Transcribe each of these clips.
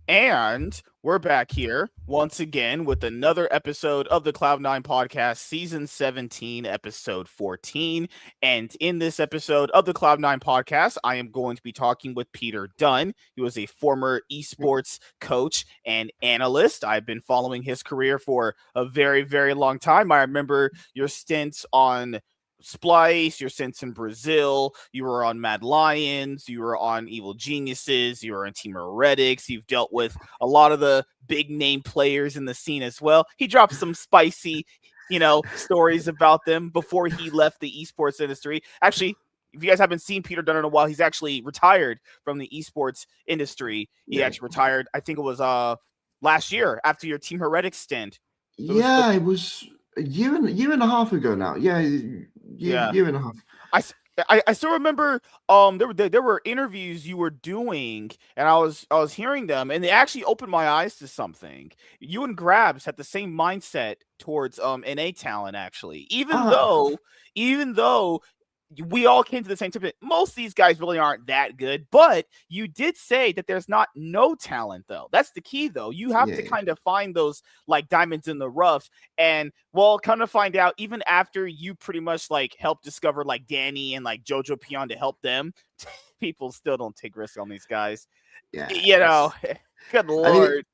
And we're back here once again with another episode of the Cloud9 Podcast, Season 17, Episode 14. And in this episode of the Cloud9 Podcast, I am going to be talking with Peter Dunn. He was a former esports coach and analyst. I've been following his career for a very, very long time. I remember your stints on Splice, your stints in Brazil, you were on Mad Lions, you were on Evil Geniuses, you were on Team Heretics, you've dealt with a lot of the big name players in the scene as well. He dropped some spicy, stories about them before he left the esports industry. Actually, if you guys haven't seen Peter Dunn in a while, he's actually retired from the esports industry. He actually retired, I think it was last year after your Team Heretics stint. It was a year and a half ago now. Year and a half. I still remember there were interviews you were doing, and I was hearing them, and they actually opened my eyes to something. You and Grabs had the same mindset towards NA talent, actually. Even though we all came to the same tip. Most of these guys really aren't that good, but you did say that there's not no talent, though. That's the key, though. You have to kind of find those like diamonds in the rough, and we'll kind of find out even after you pretty much like help discover like Danny and like Jojo Pion to help them. People still don't take risks on these guys. Yeah, good lord.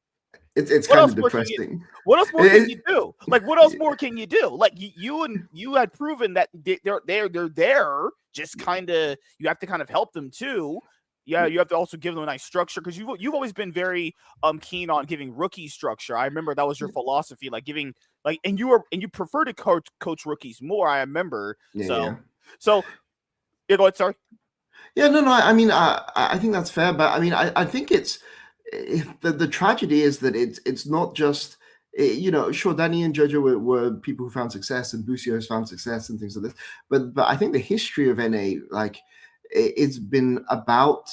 It's kind of depressing. What else more can you do? Like, what else more can you do? Like, you had proven that they're there. Just kind of, you have to kind of help them too. Yeah, you have to also give them a nice structure because you've always been very keen on giving rookie structure. I remember that was your philosophy, like giving and you prefer to coach rookies more. I remember. So you go ahead, sorry. Yeah, no. I mean, I think that's fair, but I mean, I think it's. The tragedy is that it's not just sure, Danny and Jojo were people who found success, and Busio has found success and things like this, but I think the history of NA, like, it's been about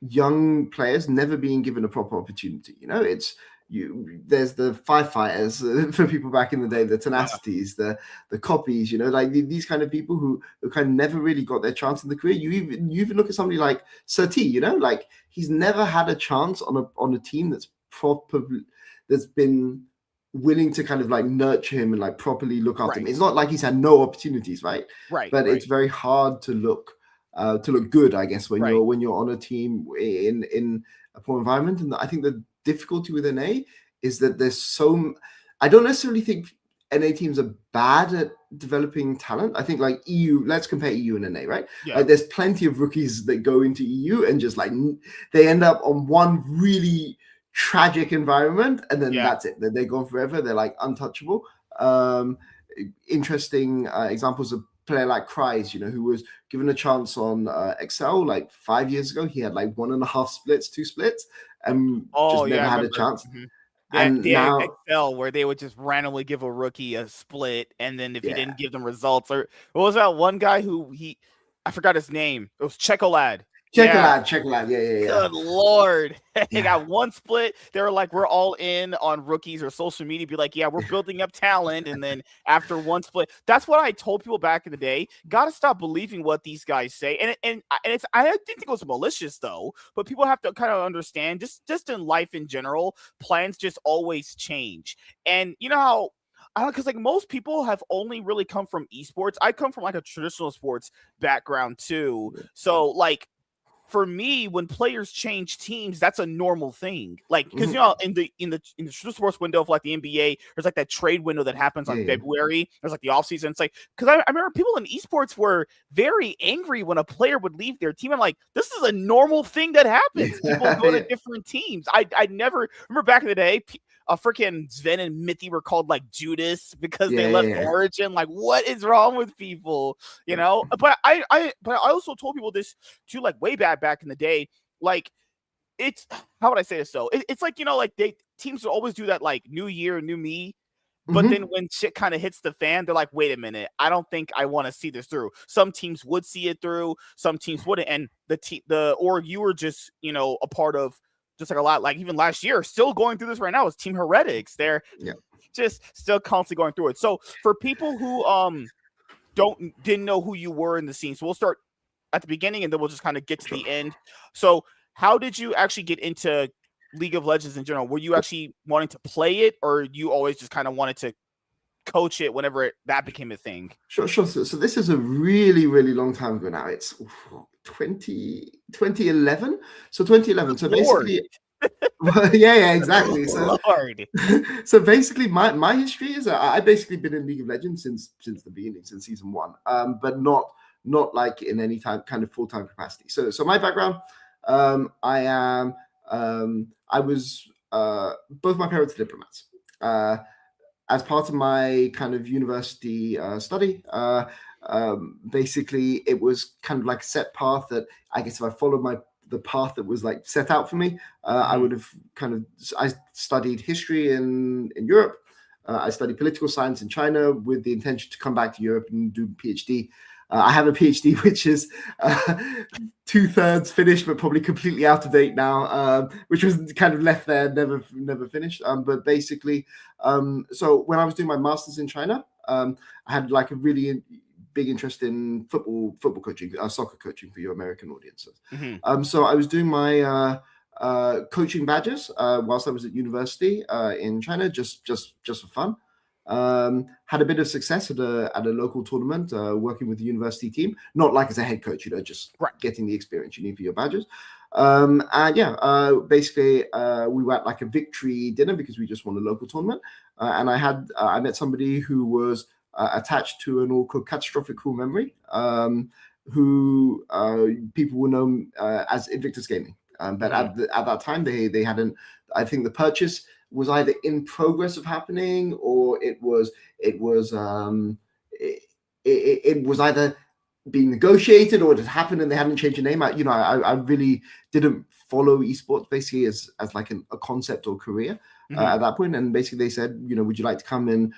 young players never being given a proper opportunity. There's the firefighters for people back in the day, the tenacities, the copies, like these kind of people who kind of never really got their chance in the career. You even look at somebody like Sati, like he's never had a chance on a team that's been willing to kind of like nurture him and like properly look after him. It's not like he's had no opportunities, right? But it's very hard to look good, I guess, when you're on a team in a poor environment. And I think the difficulty with NA is that I don't necessarily think NA teams are bad at developing talent. I think like EU, let's compare EU and NA, right? Yeah. Like there's plenty of rookies that go into EU and just like they end up on one really tragic environment and then that's it. They're gone forever. They're like untouchable. Interesting examples of player like Cries, who was given a chance on Excel like 5 years ago. He had like 1.5 splits, 2 splits, and just never had a chance. Mm-hmm. And now Excel, where they would just randomly give a rookie a split, and then if he didn't give them results, or what was that one guy who I forgot his name. It was Checolad. Checolad, yeah. Good lord. They got one split. They were like, we're all in on rookies, or social media be like, yeah, we're building up talent. And then after one split, that's what I told people back in the day. Got to stop believing what these guys say. And it's, I didn't think it was malicious though, but people have to kind of understand just in life in general, plans just always change. And you know how, because like most people have only really come from esports. I come from like a traditional sports background too. So like, for me, when players change teams, that's a normal thing. Like, because in the traditional sports window of like the NBA, there's like that trade window that happens on February. There's like the offseason. It's like, because I remember people in esports were very angry when a player would leave their team. I'm like, this is a normal thing that happens. People go to different teams. I never remember back in the day. Freaking Sven and Mithy were called like Judas because they left Origin. Like, what is wrong with people? But I also told people this too, like way back in the day. Like, it's, how would I say this though? It's like, like teams will always do that, like new year, new me. But then when shit kind of hits the fan, they're like, wait a minute, I don't think I want to see this through. Some teams would see it through, some teams wouldn't. And the org you were just, a part of, just like a lot, like even last year, still going through this right now is Team Heretics. They're just still constantly going through it. So for people who didn't know who you were in the scene, so we'll start at the beginning and then we'll just kind of get to the end. So how did you actually get into League of Legends in general? Were you actually wanting to play it, or you always just kind of wanted to coach it whenever that became a thing? Sure. So this is a really, really long time ago now. It's 2011. So 2011. So Lord. basically, yeah, exactly. So, Lord. so basically, my history is I've basically been in League of Legends since the beginning, since season 1, but not like in any kind of full-time capacity. So my background, I was both my parents are diplomats. As part of my kind of university study, basically it was kind of like a set path that I guess if I followed the path that was like set out for me, I would have I studied history in Europe. I studied political science in China with the intention to come back to Europe and do a PhD. I have a PhD which is 2/3 finished, but probably completely out of date now, which was kind of left there, never finished. But basically, so when I was doing my master's in China, I had like a really big interest in football coaching, soccer coaching for your American audiences. So I was doing my coaching badges whilst I was at university in China, just for fun. Had a bit of success at a local tournament, working with the university team, not like as a head coach, just getting the experience you need for your badges. And basically we were at like a victory dinner because we just won a local tournament, and I met somebody who was attached to an all called Catastrophic Cool Memory, who people will know as Invictus Gaming. But at that time they hadn't. I think the purchase was either in progress of happening, or it was either being negotiated, or it had happened and they hadn't changed the name. I really didn't follow esports basically as like a concept or career at that point. And basically they said, would you like to come and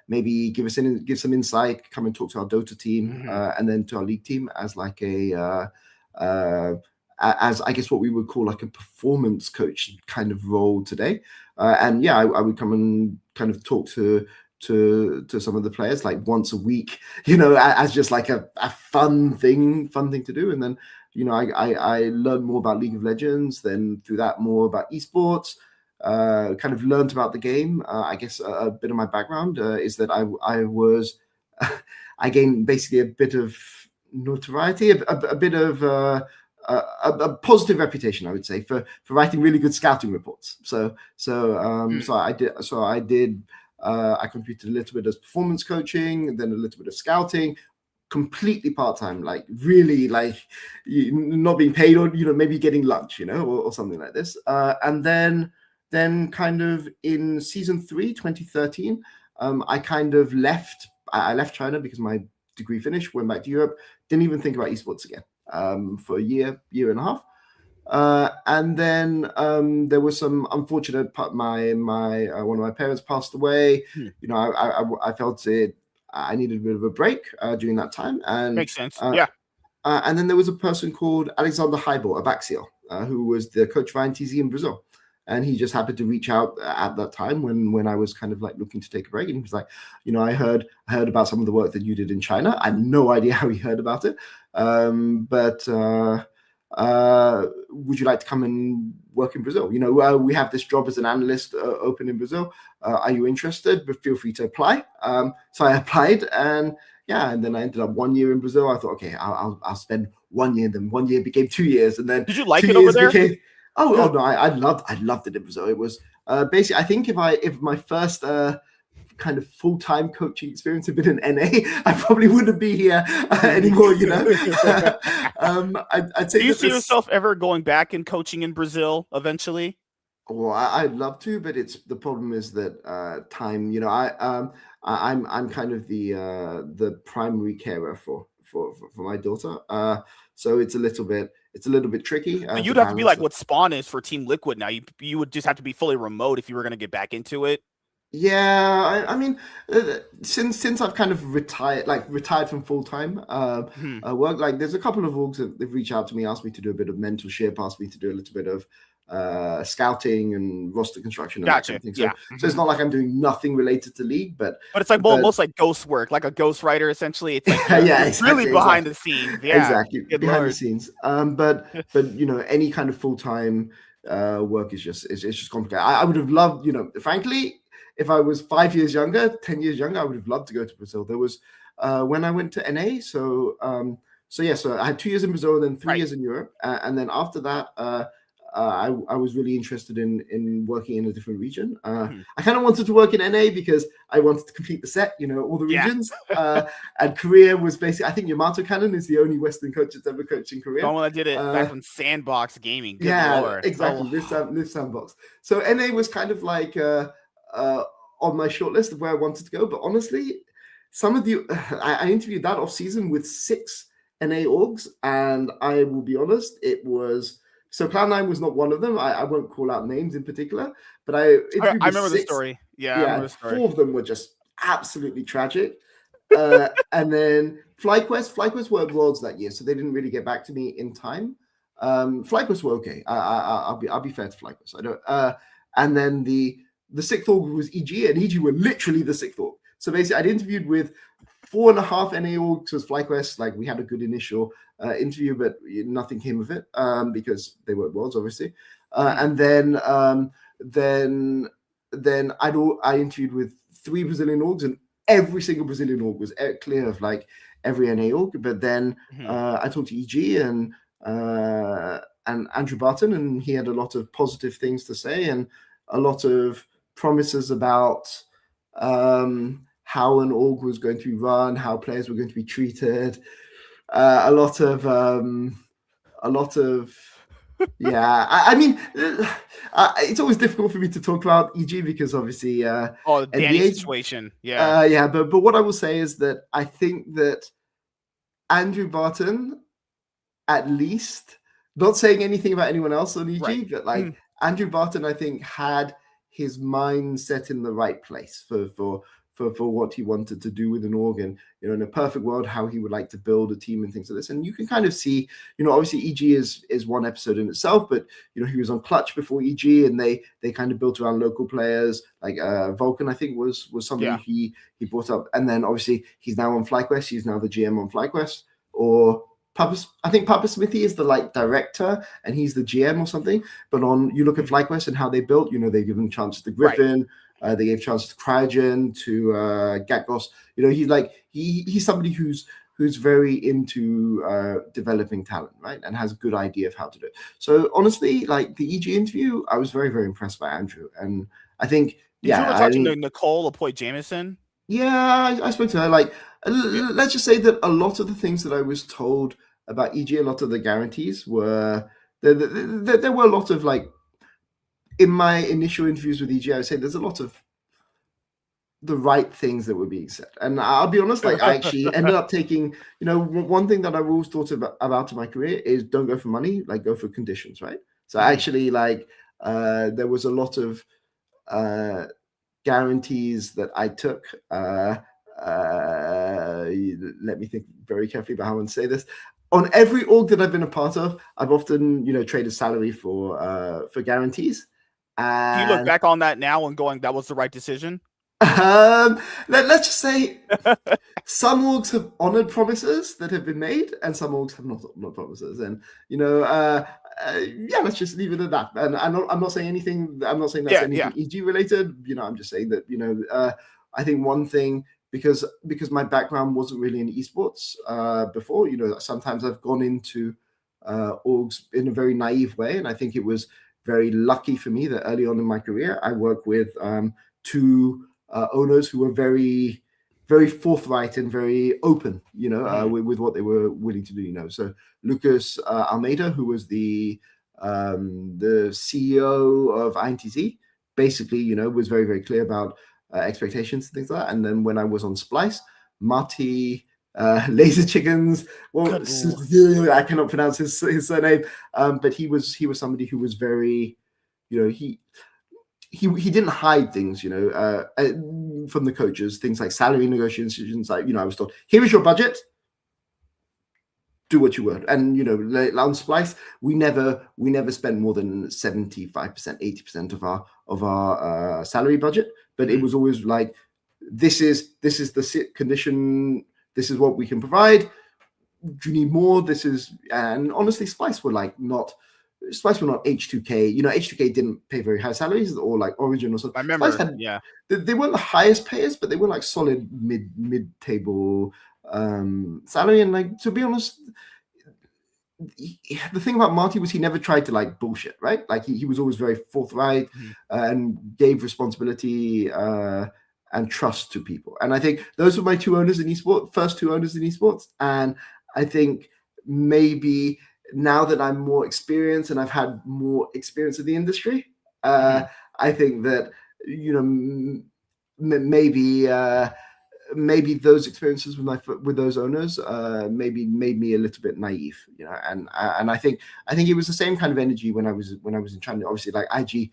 maybe give some insight, come and talk to our Dota team, and then to our league team as like as I guess what we would call like a performance coach kind of role today. I would come and kind of talk to some of the players like once a week, as just like a fun thing to do. And then, I learned more about League of Legends, then through that more about esports, kind of learned about the game. I guess a bit of my background is that I gained basically a bit of notoriety, a bit of a positive reputation, I would say, for writing really good scouting reports. I contributed a little bit as performance coaching, then a little bit of scouting, completely part-time, like really like not being paid, or maybe getting lunch, or something like this. And then kind of in season 3, 2013, I kind of left China because my degree finished, went back to Europe, didn't even think about esports again. For a year and a half, and then there was some unfortunate part. My one of my parents passed away. I felt I needed a bit of a break during that time, and makes sense. And then there was a person called Alexander Heibel, Abaxiel, who was the coach for INTZ in Brazil. And he just happened to reach out at that time when I was kind of like looking to take a break. And he was like, I heard about some of the work that you did in China. I had no idea how he heard about it. But would you like to come and work in Brazil? We have this job as an analyst open in Brazil. Are you interested? But feel free to apply. So I applied, and then I ended up 1 year in Brazil. I thought, okay, I'll spend 1 year. Then 1 year became 2 years, and then did you like it over there? Oh no, I loved it in Brazil. It was basically, I think if my first kind of full-time coaching experience had been in NA, I probably wouldn't be here anymore. I'd say. Do you see yourself ever going back and coaching in Brazil eventually? Well, I'd love to, but the problem is that time. I'm kind of the primary carer for my daughter, so it's a little bit tricky. You'd have to be like what Spawn is for Team Liquid now. You would just have to be fully remote if you were going to get back into it. Yeah, I mean, since I've kind of retired from full time work, like there's a couple of orgs that they've reached out to me, asked me to do a bit of mentorship, asked me to do a little bit of scouting and roster construction. And gotcha. That kind of thing. So it's not like I'm doing nothing related to League, but it's like almost like ghost work, like a ghostwriter essentially. It's like really behind the scenes. Yeah, exactly, behind the scenes. But any kind of full time work is just it's just complicated. I would have loved, frankly, if I was 5 years younger, 10 years younger, I would have loved to go to Brazil. There was when I went to NA, so I had 2 years in Brazil and then 3 years in Europe, and then after that, I was really interested in working in a different region. I kind of wanted to work in NA because I wanted to complete the set, all the regions. And Korea was basically, I think Yamato Cannon is the only Western coach that's ever coached in Korea. Someone that did it back on Sandbox Gaming. Good Lord. Exactly. Live Sandbox. So NA was kind of like on my short list of where I wanted to go. But honestly, some of the I interviewed that off season with 6 NA orgs, and I will be honest, it was. So Cloud9 was not one of them. I won't call out names in particular, but I remember the story. I remember the story. 4 of them were just absolutely tragic. And then FlyQuest were at Worlds that year, so they didn't really get back to me in time. FlyQuest were okay. I'll be fair to FlyQuest. I don't. And then the 6th org was EG, and EG were literally the 6th org. So basically, I'd interviewed with 4.5 NA orgs was FlyQuest. Like, we had a good initial interview, but nothing came of it because they were at Worlds, obviously. And then I interviewed with 3 Brazilian orgs, and every single Brazilian org was clear of like every NA org. But then I talked to EG and Andrew Barton, and he had a lot of positive things to say and a lot of promises about how an org was going to be run, how players were going to be treated. A lot of yeah. I mean, it's always difficult for me to talk about EG because obviously the Danny situation. But what I will say is that I think that Andrew Barton, at least, not saying anything about anyone else on EG, but like Andrew Barton, I think, had his mind set in the right place for what he wanted to do with an org, and in a perfect world, how he would like to build a team and things like this. And you can kind of see, obviously EG is one episode in itself, but he was on Clutch before EG, and they kind of built around local players like Vulcan, I think was something he brought up. And then obviously he's now on FlyQuest. He's now the GM on FlyQuest, or I think Papa Smithy is the like director and he's the GM or something. But you look at FlyQuest and how they built, they've given chances to Griffin. They gave chances to Cryogen, to Gatgos. He's somebody who's very into developing talent, right, and has a good idea of how to do it. So honestly, like the EG interview, I was very, very impressed by Andrew, and I think Did you ever talk to Nicole Apoy Jameson? Yeah, I spoke to her. Like, let's just say that a lot of the things that I was told about EG, a lot of the guarantees were there were a lot of like. In my initial interviews with EG, I would say there's a lot of the right things that were being said. And I'll be honest, like I actually ended up taking, one thing that I've always thought about in my career is don't go for money, like go for conditions, right? So actually there was a lot of guarantees that I took. Let me think very carefully about how I want to say this. On every org that I've been a part of, I've often, traded salary for guarantees. Do you look back on that now and going, that was the right decision? Let's just say some orgs have honored promises that have been made, and some orgs have not honored promises. And let's just leave it at that. And I'm not saying anything. I'm not saying that's anything EG related. I'm just saying that I think one thing, because my background wasn't really in esports before. Sometimes I've gone into orgs in a very naive way, and I think it was very lucky for me that early on in my career, I worked with 2 owners who were very, very forthright and very open, with what they were willing to do. So Lucas Almeida, who was the CEO of INTZ, basically, was very, very clear about expectations and things like that. And then when I was on Splice, Marty Laser Chickens, I cannot pronounce his surname, but he was somebody who was very, he didn't hide things, from the coaches, things like salary negotiations. Like, I was told, here is your budget, do what you want. And on Splice, we never spent more than 75%, 80% of our salary budget, but it was always like, this is the condition. This is what we can provide. Do you need more? And honestly, Splice were like not Spice were not H2K. H2K didn't pay very high salaries, or like Origin or something. I remember, Spice had, they weren't the highest payers, but they were like solid mid-table salary. And like, to be honest, the thing about Marty was he never tried to like bullshit, right? Like he was always very forthright and gave responsibility and trust to people. And I think those were my first two owners in esports. And I think maybe now that I'm more experienced and I've had more experience in the industry, I think that, maybe those experiences with those owners maybe made me a little bit naive, and I think it was the same kind of energy when I was in China. Obviously, like IG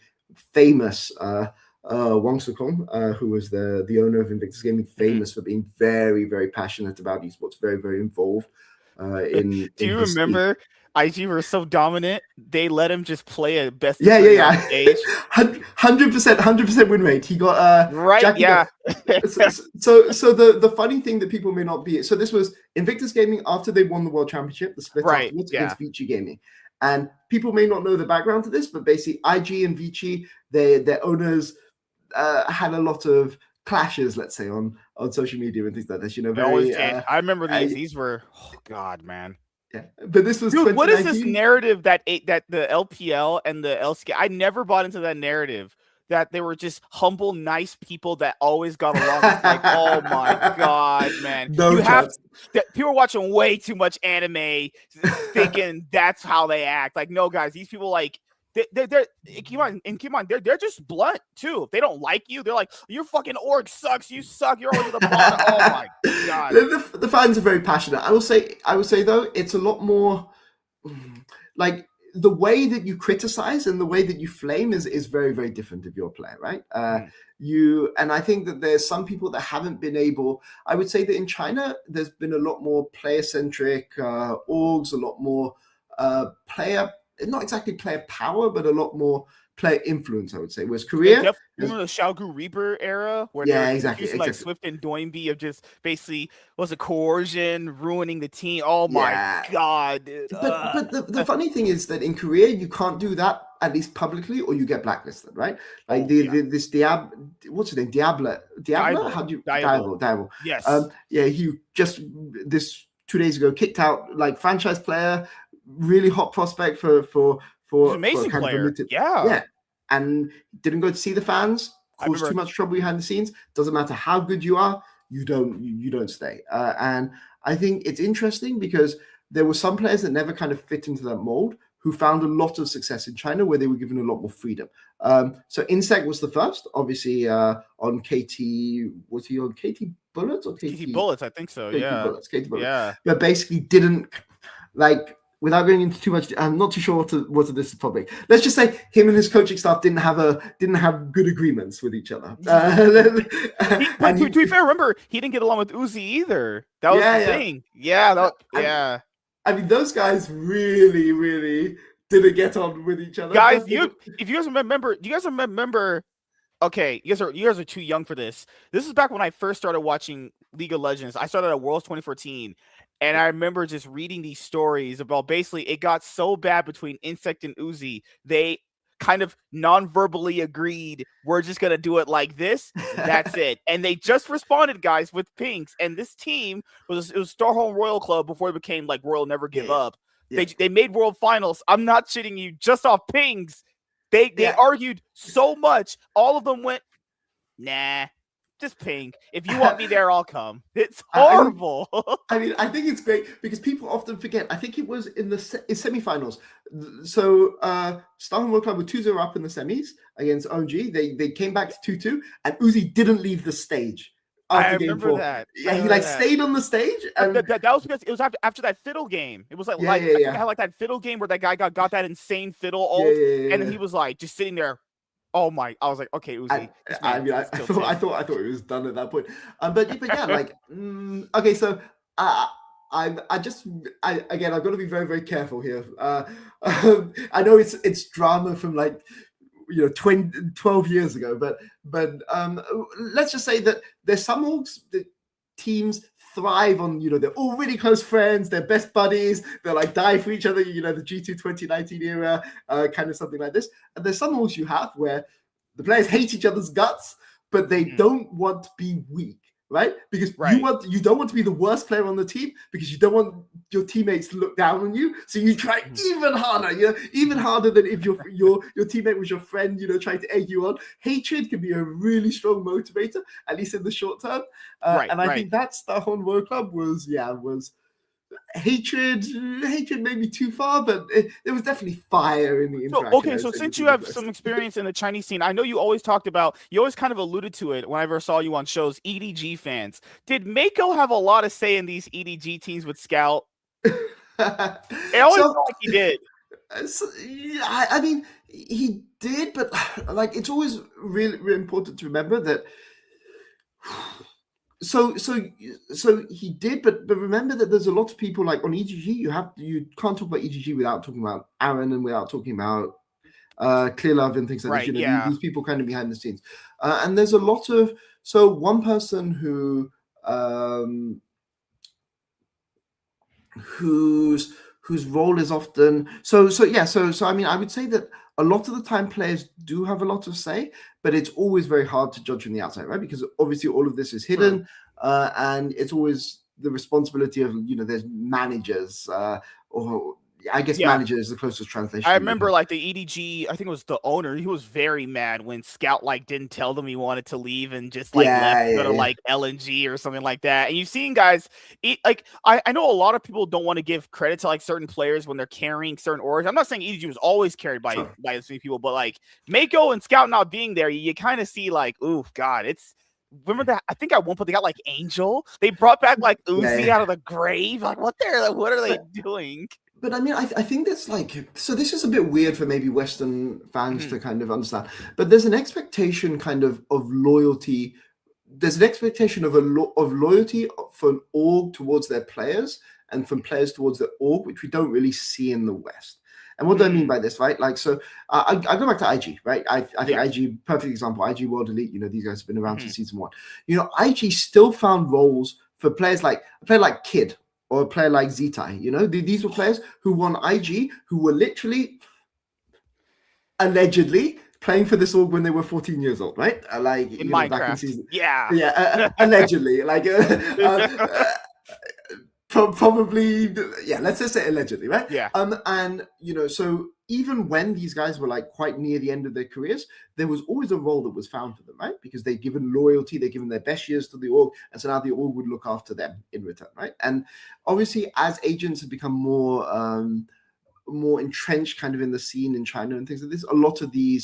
famous Wang Sukong, who was the owner of Invictus Gaming, famous for being very, very passionate about esports, very, very involved in. Do you remember? IG were so dominant, they let him just play a best of three on stage. 100% win rate. He got right, Jackie so the funny thing that people may not be, so this was Invictus Gaming after they won the World Championship, the split afterwards against Vici Gaming. And people may not know the background to this, but basically IG and Vici, their owners had a lot of clashes, let's say, on social media and things like this. I remember these were, oh God, man. Yeah, but this was. Dude, what is this narrative that the LPL and the LSK? I never bought into that narrative that they were just humble, nice people that always got along. It's like, oh my God, man! People are watching way too much anime, thinking that's how they act. Like, no, guys, these people like. They're keep on, they're just blunt too. If they don't like you, they're like, your fucking org sucks, you suck, you're always at the bottom. Oh my God. The fans are very passionate. I will say though, it's a lot more like the way that you criticize and the way that you flame is very, very different if you're a player, right? And I think that there's some people that haven't been able. I would say that in China, there's been a lot more player-centric orgs, a lot more player. Not exactly player power, but a lot more player influence, I would say. Whereas Korea, remember the Xiaogu Reaper era, where exactly. like Swift and Doinby of just basically was a coercion, ruining the team. Oh my God, dude. But the funny thing is that in Korea you can't do that, at least publicly, or you get blacklisted, right? Like this what's his name? Diablo? How do you Diablo? Yes. He just this 2 days ago kicked out like franchise player. Really hot prospect for amazing player. And didn't go to see the fans, caused too much trouble behind the scenes. Doesn't matter how good you are, you don't stay. And I think it's interesting because there were some players that never kind of fit into that mold who found a lot of success in China where they were given a lot more freedom. So Insect was the first, obviously on KT. Was he on KT Bullets or KT Bullets? I think so. KT Bullets. Yeah. But basically didn't like. Without going into too much, I'm not too sure what to this topic. Let's just say him and his coaching staff didn't have good agreements with each other. To be fair, remember he didn't get along with Uzi either. That was the thing. Yeah. I mean, those guys really, really didn't get on with each other. Guys, if you guys remember, do you guys remember? Okay, you guys are too young for this. This is back when I first started watching League of Legends. I started at Worlds 2014. And I remember just reading these stories about basically it got so bad between Insect and Uzi. They kind of non-verbally agreed, we're just going to do it like this. That's it. And they just responded, guys, with pinks. And this team was Starholm Royal Club before it became like Royal Never Give Up. They made World Finals. I'm not shitting you, just off pings. They argued so much. All of them went, nah. Just ping. If you want me there, I'll come. It's horrible. I mean, I think it's great because people often forget. I think it was in the semifinals. So Starham World Club were 2-0 up in the semis against OG. They came back to 2-2, and Uzi didn't leave the stage after game 4. That. Yeah, he stayed on the stage. And that was because it was after that fiddle game. It was like I had like that fiddle game where that guy got that insane fiddle ult, and then he was like just sitting there. Oh my! I was like, okay, Uzi. I thought it was done at that point. But yeah, like okay. So again, I've got to be very, very careful here. I know it's drama from like 12 years ago, but let's just say that there's some orgs that teams thrive on, they're all really close friends, they're best buddies, they're like die for each other, the G2 2019 era, kind of something like this. And there's some orgs you have where the players hate each other's guts, but they don't want to be weak. Right, because you don't want to be the worst player on the team, because you don't want your teammates to look down on you. So you try even harder, even harder than if your teammate was your friend, trying to egg you on. Hatred can be a really strong motivator, at least in the short term. And I think that stuff on World Club was hatred maybe too far, but there was definitely fire in the interaction. So since you have some experience in the Chinese scene, I know you always kind of alluded to it whenever I saw you on shows, EDG fans. Did Mako have a lot of say in these EDG teams with Scout? It always felt like he did. I mean, he did, but like it's always really, really important to remember that. So he did, but remember that there's a lot of people like on EGG. You can't talk about EGG without talking about Aaron and without talking about Clear Love and things like this. These people kind of behind the scenes, and there's a lot of one person whose role is often so I mean, I would say that a lot of the time players do have a lot of say, but it's always very hard to judge from the outside, right? Because obviously all of this is hidden, and it's always the responsibility of there's managers, or I guess manager is the closest translation. I remember like the EDG, I think it was the owner. He was very mad when Scout didn't tell them he wanted to leave and just left to go to like LNG or something like that. And you've seen guys I know a lot of people don't want to give credit to certain players when they're carrying certain orgs. I'm not saying EDG was always carried by as many people, but Mako and Scout not being there, you kind of see ooh, God, it's. Remember that? I think at one point they got Angel. They brought back Uzi out of the grave. What are they doing? But I mean, I think that's so this is a bit weird for maybe Western fans to kind of understand. But there's an expectation kind of loyalty. There's an expectation of loyalty for an org towards their players and from players towards the org, which we don't really see in the West. And what do I mean by this, right? I go back to IG, right? I think IG, perfect example, IG World Elite, these guys have been around since season 1. IG still found roles for players a player like Kid or a player like Zitai. These were players who won IG, who were literally, allegedly, playing for this org when they were 14 years old, right? In Minecraft. Back in season, allegedly. Probably, let's just say allegedly, right? Yeah. And so even when these guys were quite near the end of their careers, there was always a role that was found for them, right? Because they'd given loyalty, they'd given their best years to the org, and so now the org would look after them in return, right? And obviously, as agents have become more entrenched, kind of in the scene in China and things like this, a lot of the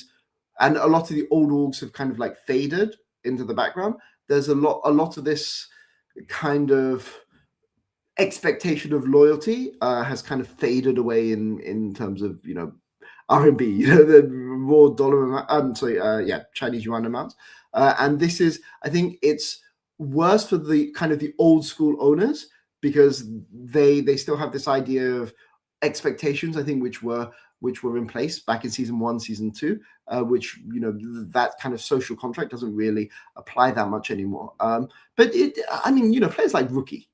old orgs have kind of faded into the background. There's a lot of this kind of expectation of loyalty has kind of faded away in terms of RMB, the raw dollar amount. Chinese yuan amounts, and this is, I think, it's worse for the kind of the old school owners, because they still have this idea of expectations, I think, which were in place back in season 1, season 2, which that kind of social contract doesn't really apply that much anymore. But players like Rookie,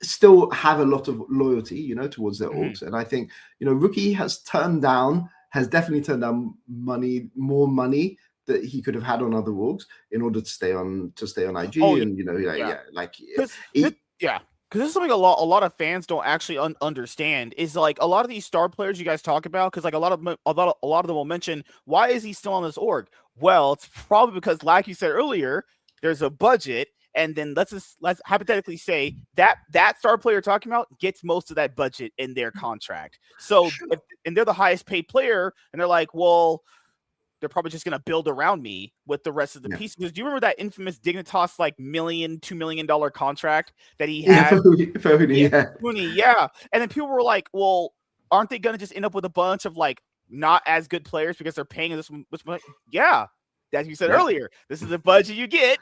still have a lot of loyalty, towards their orgs. And I think, Rookie has definitely turned down more money that he could have had on other orgs in order to stay on IG. Because this is something a lot of fans don't actually understand, is a lot of these star players you guys talk about, because a lot of them will mention, why is he still on this org? Well, it's probably because, like you said earlier, there's a budget. And then let's hypothetically say that star player you're talking about gets most of that budget in their contract. So, and they're the highest paid player, and they're like, well, they're probably just going to build around me with the rest of the pieces. Do you remember that infamous Dignitas $2 million contract that he had? Fooney. And then people were like, well, aren't they going to just end up with a bunch of not as good players because they're paying this much money? Yeah, as you said earlier, this is the budget you get.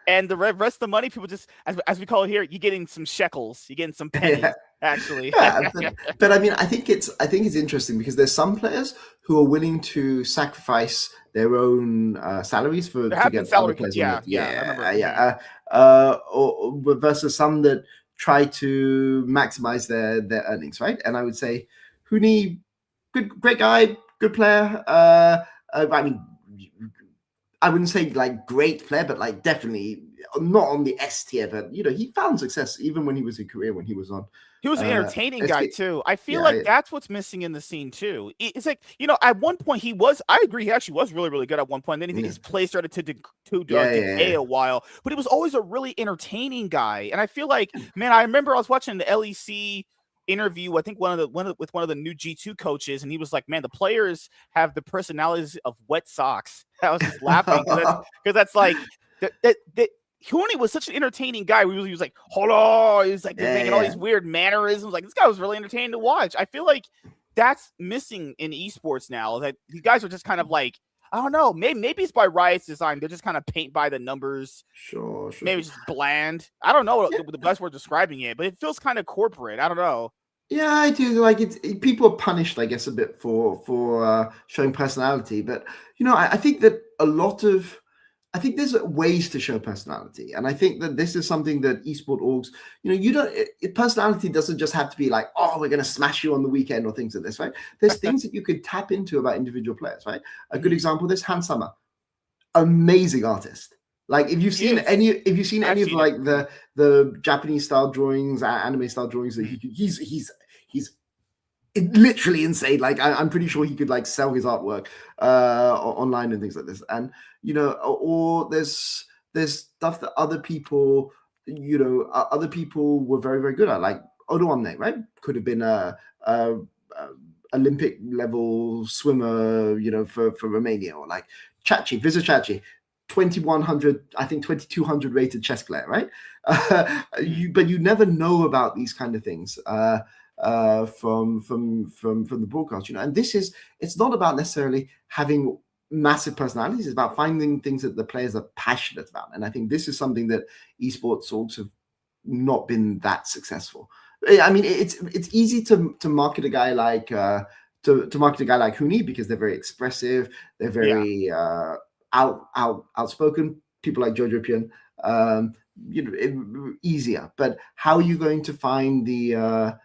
And the rest of the money, people just, as we call it here, you're getting some shekels, you're getting some pennies, Yeah. actually. Yeah, but I mean, I think it's interesting because there's some players who are willing to sacrifice their own salaries There to have been get other salary players cuts. on Yeah, it. yeah, I remember. Or versus some that try to maximize their earnings, right? And I would say, Huni, great guy, good player. I mean, I wouldn't say like great player, but like definitely not on the S tier. But he found success even when he was in Korea, when he was on. He was an entertaining guy too. I feel yeah, like that's what's missing in the scene too. It's like, at one point he was, I agree, he actually was really, really good at one point. Then his play started to decay a while, but he was always a really entertaining guy. And I feel like, man, I remember I was watching the LEC interview, I think with one of the new G2 coaches, and he was like, man, the players have the personalities of wet socks. I was just laughing because that's like that Huni was such an entertaining guy. He was like, hold on. He was like making all these weird mannerisms. Like, this guy was really entertaining to watch. I feel like that's missing in esports now. That these guys are just kind of like, I don't know. Maybe it's by Riot's design. They're just kind of paint by the numbers. Sure. Maybe it's just bland. I don't know the best word describing it, but it feels kind of corporate. I don't know. Yeah, I do like it. People are punished, I guess, a bit for showing personality. But I think that I think there's ways to show personality, and I think that this is something that esport orgs, personality doesn't just have to be like, oh, we're going to smash you on the weekend or things like this, right? There's things that you could tap into about individual players, right? A good example of this, Hans Summer, amazing artist. Like if you've seen any of like the Japanese style drawings, anime style drawings, that he's literally insane. Like I'm pretty sure he could like sell his artwork online and things like this. And or there's stuff that other people were very, very good at, like Odoamne, right? Could have been a Olympic level swimmer, for Romania, or like Chachi, Visa Chachi, 2100, I think 2200 rated chess player, right? But you never know about these kind of things from the broadcast, and it's not about necessarily having massive personalities. It's about finding things that the players are passionate about, and I think this is something that esports orgs have not been that successful. I mean, it's easy to market a guy like to market a guy like Huni because they're very expressive, they're very outspoken. People like Jojo Pian, easier. But how are you going to find the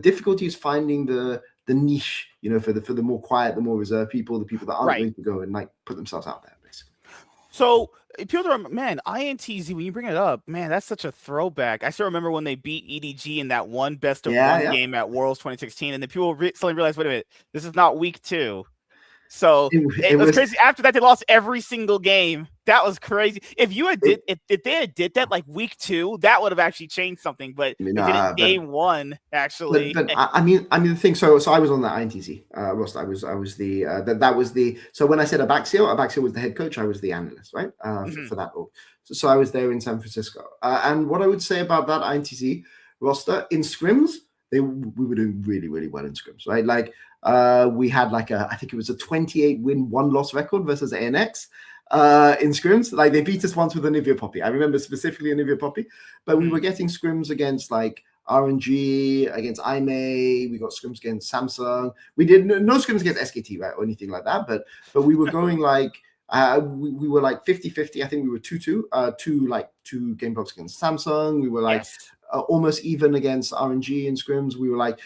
difficulty is finding the niche, for the more quiet, the more reserved people, the people that aren't going to go and like put themselves out there, basically. So people are, man, INTZ, when you bring it up, man, that's such a throwback. I still remember when they beat EDG in that one best of one game at Worlds 2016, and then people suddenly realized, wait a minute, this is not week 2. So it was crazy. After that, they lost every single game. That was crazy. If they had did that like week 2, that would have actually changed something. But they did it day 1, actually. But I mean the thing. So I was on that INTZ roster. I was the that was the. So when I said Abaxio was the head coach. I was the analyst, right? For that org. So I was there in San Francisco. And what I would say about that INTZ roster in scrims, we were doing really, really well in scrims, right? Like we had like I think it was a 28 win, 1 loss record versus ANX in scrims. Like they beat us once with Anivia Poppy. I remember specifically Anivia Poppy, but we were getting scrims against like RNG, against IMA. We got scrims against Samsung. We did no scrims against SKT, right, or anything like that. But we were going like we were like 50-50. I think we were 2-2, 2 game blocks against Samsung. We were like almost even against RNG in scrims. We were like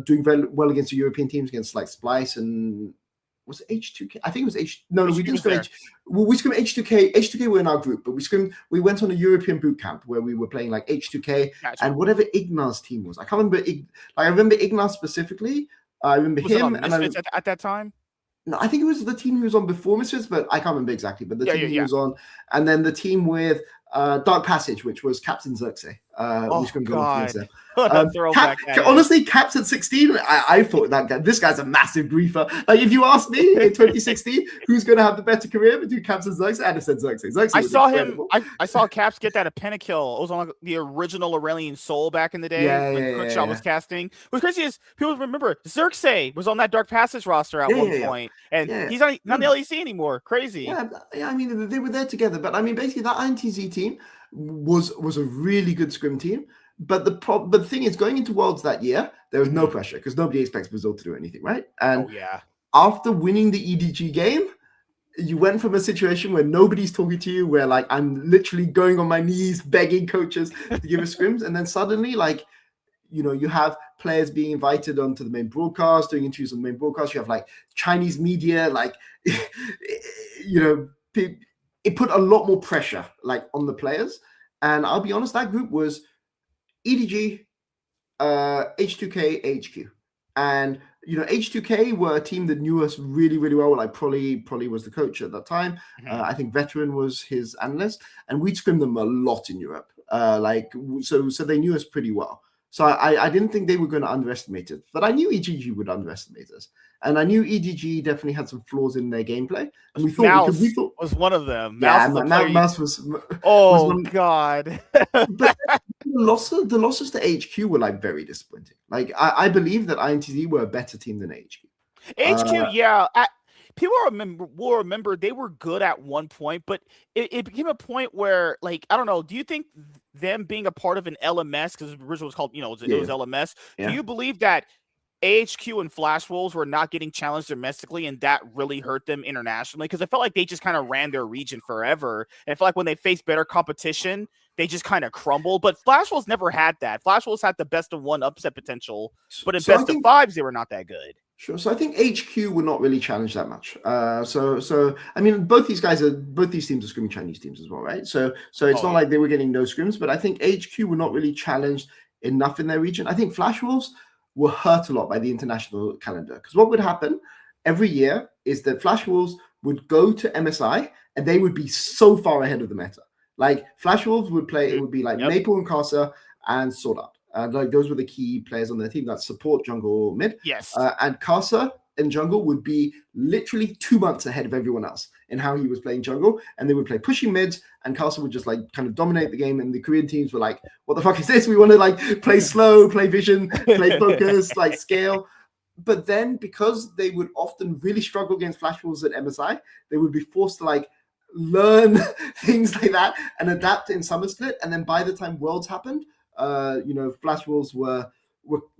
doing very well against the European teams, against like Splice and was it H2K? I think it was H. No, we didn't scrim H. We scrim H2K. H2K were in our group, but we went on a European boot camp where we were playing like H2K and whatever Ignar's team was. I can't remember. I remember Ignar specifically. I remember him. And at that time. No, I think it was the team he was on before Misfits, but I can't remember exactly. But the team he was on, and then the team with Dark Passage, which was Captain Xerxes. Oh going God, to what a throwback! Honestly, Caps at 16, I thought this guy's a massive griefer. Like, if you ask me in 2016, who's going to have the better career between Caps and Xerxes, I'd have said Xerxes. I saw him. I saw Caps get that a pentakill. It was on the original Aurelian Soul back in the day when Crookshaw was casting. What's crazy is people remember Xerxes was on that Dark Passage roster at one point, and he's not in the LEC anymore. Crazy. Yeah, I mean, they were there together, but I mean, basically that INTZ team was a really good scrim team. But the thing is, going into Worlds that year, there was no pressure because nobody expects Brazil to do anything, right? And after winning the EDG game, you went from a situation where nobody's talking to you, where like I'm literally going on my knees begging coaches to give us scrims, and then suddenly, like, you know, you have players being invited onto the main broadcast, doing interviews on the main broadcast. You have like Chinese media, like, you know, it put a lot more pressure like on the players. And I'll be honest, that group was EDG, H2K, HQ. And, you know, H2K were a team that knew us really, really well. Like, Prolly was the coach at that time. I think Veteran was his analyst. And we'd scrimmed them a lot in Europe. So they knew us pretty well. So I didn't think they were going to underestimate it. But I knew EDG would underestimate us. And I knew EDG definitely had some flaws in their gameplay. And we thought was one of them. Mouse was. Oh, God. But the losses to HQ were like very disappointing. Like, I believe that INTZ were a better team than HQ. People will remember they were good at one point, but it became a point where, like, I don't know. Do you think them being a part of an LMS, because the original was called, it was LMS. Do you believe that AHQ and Flash Wolves were not getting challenged domestically, and that really hurt them internationally? Because I felt like they just kind of ran their region forever, and I feel like when they faced better competition, they just kind of crumbled. But Flash Wolves never had that. Flash Wolves had the best of one upset potential, but in best of fives, they were not that good. Sure. So I think HQ were not really challenged that much. So I mean, both these teams are scrimming Chinese teams as well, right? So it's not like they were getting no scrims, but I think HQ were not really challenged enough in their region. I think Flash Wolves were hurt a lot by the international calendar, because what would happen every year is that Flash Wolves would go to MSI and they would be so far ahead of the meta. Like, Flash Wolves would play, it would be like Maple and Casa and Sword Art. Like, those were the key players on their team that support jungle mid. Yes. And Casa in jungle would be literally 2 months ahead of everyone else in how he was playing jungle. And they would play pushing mids, and Casa would just like kind of dominate the game. And the Korean teams were like, what the fuck is this? We want to like play slow, play vision, play focus, like scale. But then, because they would often really struggle against Flash Wolves at MSI, they would be forced to like learn things like that and adapt in Summer Split. And then by the time Worlds happened, Flash Wolves were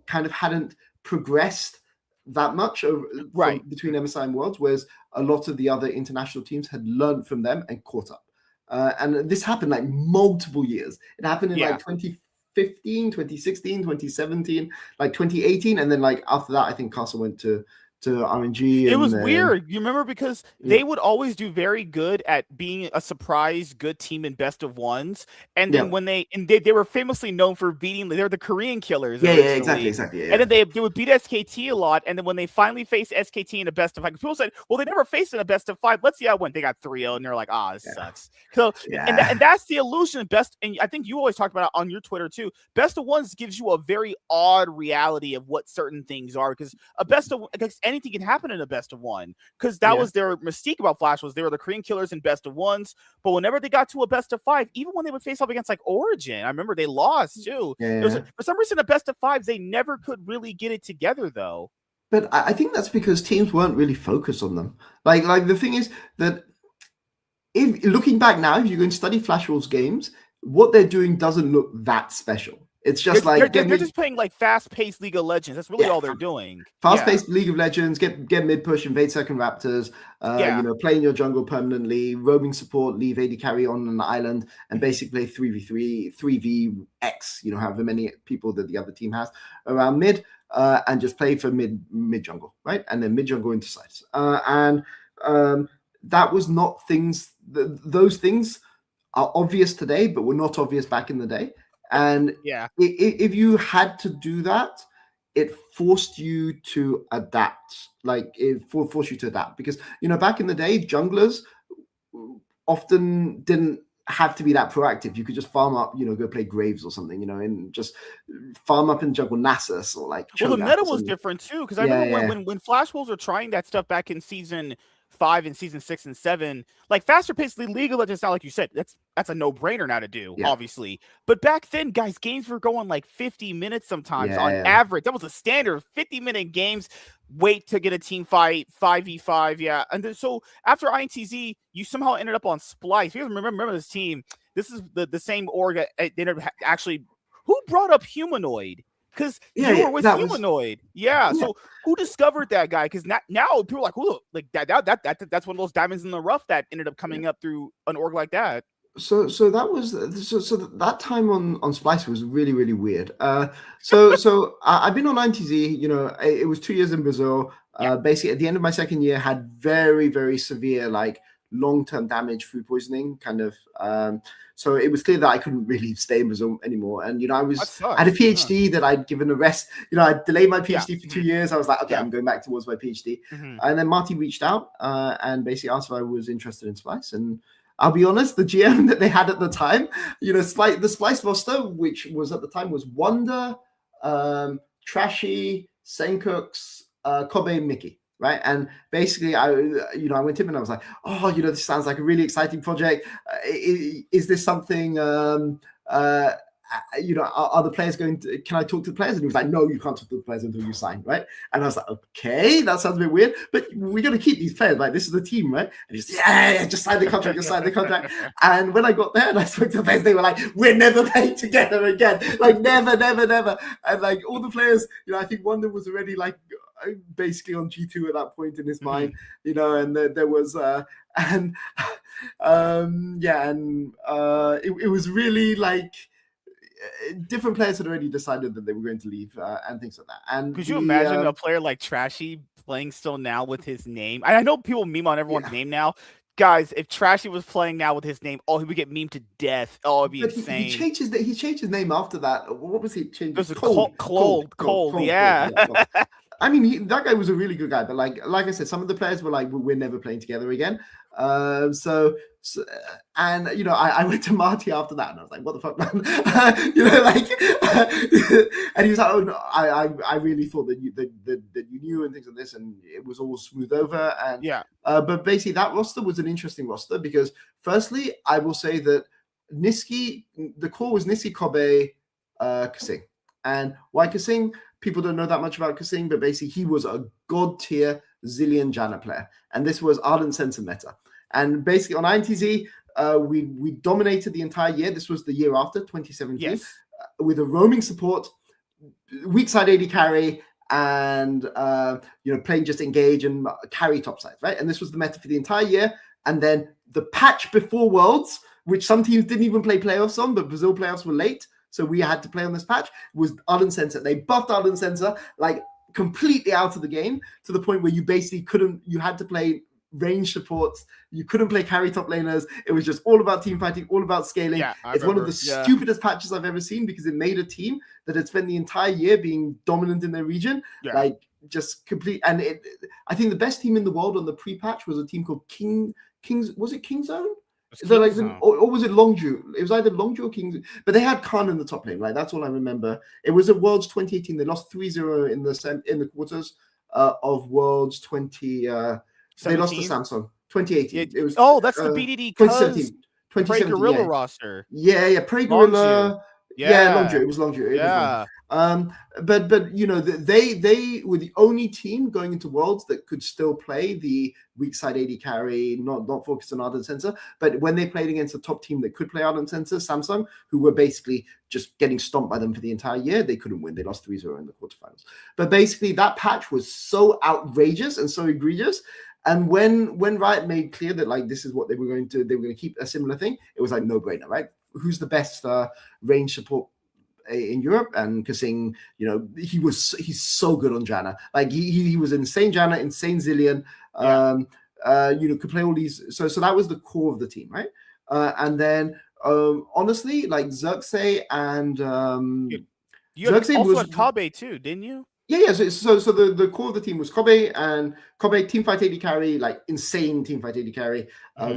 kind of hadn't progressed that much between MSI and Worlds, whereas a lot of the other international teams had learned from them and caught up. And this happened like multiple years. It happened in like 2015, 2016, 2017, like 2018, and then like after that, I think Castle went to RNG. It was weird. You remember, because they would always do very good at being a surprise good team in best of ones, and then when they were famously known for beating, they're the Korean killers. Exactly. And then they would beat SKT a lot, and then when they finally faced SKT in a best of five, people said, well, they never faced in a best of five. Let's see how it went. They got 3-0, and they're like, this sucks. So and that's the illusion of best. And I think you always talked about it on your Twitter too. Best of ones gives you a very odd reality of what certain things are, because a best of anything can happen in a best of one, because that was their mystique about Flash, was they were the Korean killers in best of ones. But whenever they got to a best of five, even when they would face off against like Origin, I remember they lost too. For some reason, a best of fives, they never could really get it together though. But I think that's because teams weren't really focused on them. Like the thing is that, if looking back now, if you go and study Flash Wolves games, what they're doing doesn't look that special. It's just they're just playing like fast-paced League of Legends. That's really all they're doing. Fast-paced League of Legends, get mid-push, invade second Raptors, play in your jungle permanently, roaming support, leave AD carry on an island, and basically 3v3, 3vx, however many people that the other team has around mid, and just play for mid-jungle, right? And then mid-jungle into sides. That was not things, those things are obvious today, but were not obvious back in the day. And if you had to do that, it forced you to adapt. Like, it forced you to adapt, because back in the day, junglers often didn't have to be that proactive. You could just farm up, go play Graves or something, and just farm up and juggle Nasus or like. Well, the Cho'Gath meta or was something. different too, because I Yeah, remember yeah. when Flash Wolves were trying that stuff back in season 5 and season 6 and 7, like faster paced League of Legends now, like you said, that's a no brainer now to do, Yeah. obviously. But back then, guys, games were going like 50 minutes sometimes on Yeah. average. That was a standard 50-minute games. Wait to get a team fight, 5v5, yeah. And then, so after INTZ, you somehow ended up on Splice. You guys remember this team? This is the same org that ended up actually. Who brought up Humanoid? Because you were with Humanoid. Yeah. So who discovered that guy? Because now people are like, who, like that's one of those diamonds in the rough that ended up coming up through an org like that. So that was that time on Splice was really, really weird. So I've been on INTZ, it was 2 years in Brazil. Basically at the end of my second year, had very, very severe like long-term damage, food poisoning kind of. So it was clear that I couldn't really stay in Brazil anymore. And I had a PhD that I'd given a rest. I delayed my PhD for 2 years. I was like, okay, I'm going back towards my PhD. And then Marty reached out and basically asked if I was interested in Splice. And I'll be honest, the GM that they had at the time, the Splice roster, which was at the time was Wonder, Trashy, Senkooks, Kobe, Mickey. Right. And basically, I went to him and I was like, oh, this sounds like a really exciting project. Is this something, are the players can I talk to the players? And he was like, no, you can't talk to the players until you sign. Right. And I was like, okay, that sounds a bit weird, but we're going to keep these players. Like, this is the team. Right. And he's just sign the contract, just sign the contract. And when I got there and I spoke to the players, they were like, we're never playing together again. Like, never, never, never. And like all the players, I think Wonder was already like, basically on G2 at that point in his mind, and there was it was really like different players had already decided that they were going to leave and things like that. And could you imagine a player like Trashy playing still now with his name? I know people meme on everyone's name now. Guys, if Trashy was playing now with his name, he would get memed to death. It'd be insane. He changed his name after that. What was he changed? It was Cold. Yeah. I mean, that guy was a really good guy, but like I said, some of the players were like, we're never playing together again. I went to Marty after that, and I was like, what the fuck, man? And he was like, oh no, I really thought that you knew and things like this, and it was all smooth over. And but basically that roster was an interesting roster because firstly, I will say that Niski, the core was Niski, Kobe, Kasing. And why Kasing? People don't know that much about Kasing, but basically he was a god tier Zillion Janna player. And this was Ardent Sensor meta. And basically on INTZ, we dominated the entire year. This was the year after, 2017, with a roaming support, weak side AD carry, and playing just engage and carry top side, right? And this was the meta for the entire year. And then the patch before Worlds, which some teams didn't even play playoffs on, but Brazil playoffs were late. So we had to play on this patch, was Ardent Sensor. They buffed Ardent Sensor like completely out of the game to the point where you basically you had to play range supports. You couldn't play carry top laners. It was just all about team fighting, all about scaling. It's one of the stupidest patches I've ever seen because it made a team that had spent the entire year being dominant in their region, like just complete. And I think the best team in the world on the pre-patch was a team called Kings. Was it Kingzone? Or was it Longju? It was either Longju or Kings, but they had Khan in the top lane. Like that's all I remember. It was at Worlds 2018. They lost 3-0 in the quarters of Worlds 20. They lost to Samsung 2018. It was that's the BDD 2017. Prey Gorilla roster. Prey Gorilla. Longju. It was Longju. But they were the only team going into Worlds that could still play the weak side AD carry, not focused on Ardent Sensor. But when they played against a top team that could play Ardent Sensor, Samsung, who were basically just getting stomped by them for the entire year, they couldn't win. They lost 3-0 in the quarterfinals. But basically that patch was so outrageous and so egregious. And when Riot made clear that like this is what they were going to keep a similar thing, it was like no brainer, right? Who's the best range support in Europe? And Kasing, he's so good on Janna. Like he was insane Janna, insane Zillion. Could play all these. So that was the core of the team, right? And then honestly, like Xerxes and you also had Kabe too, didn't you? Yeah. So the core of the team was Kobe teamfight AD carry, like insane teamfight AD carry,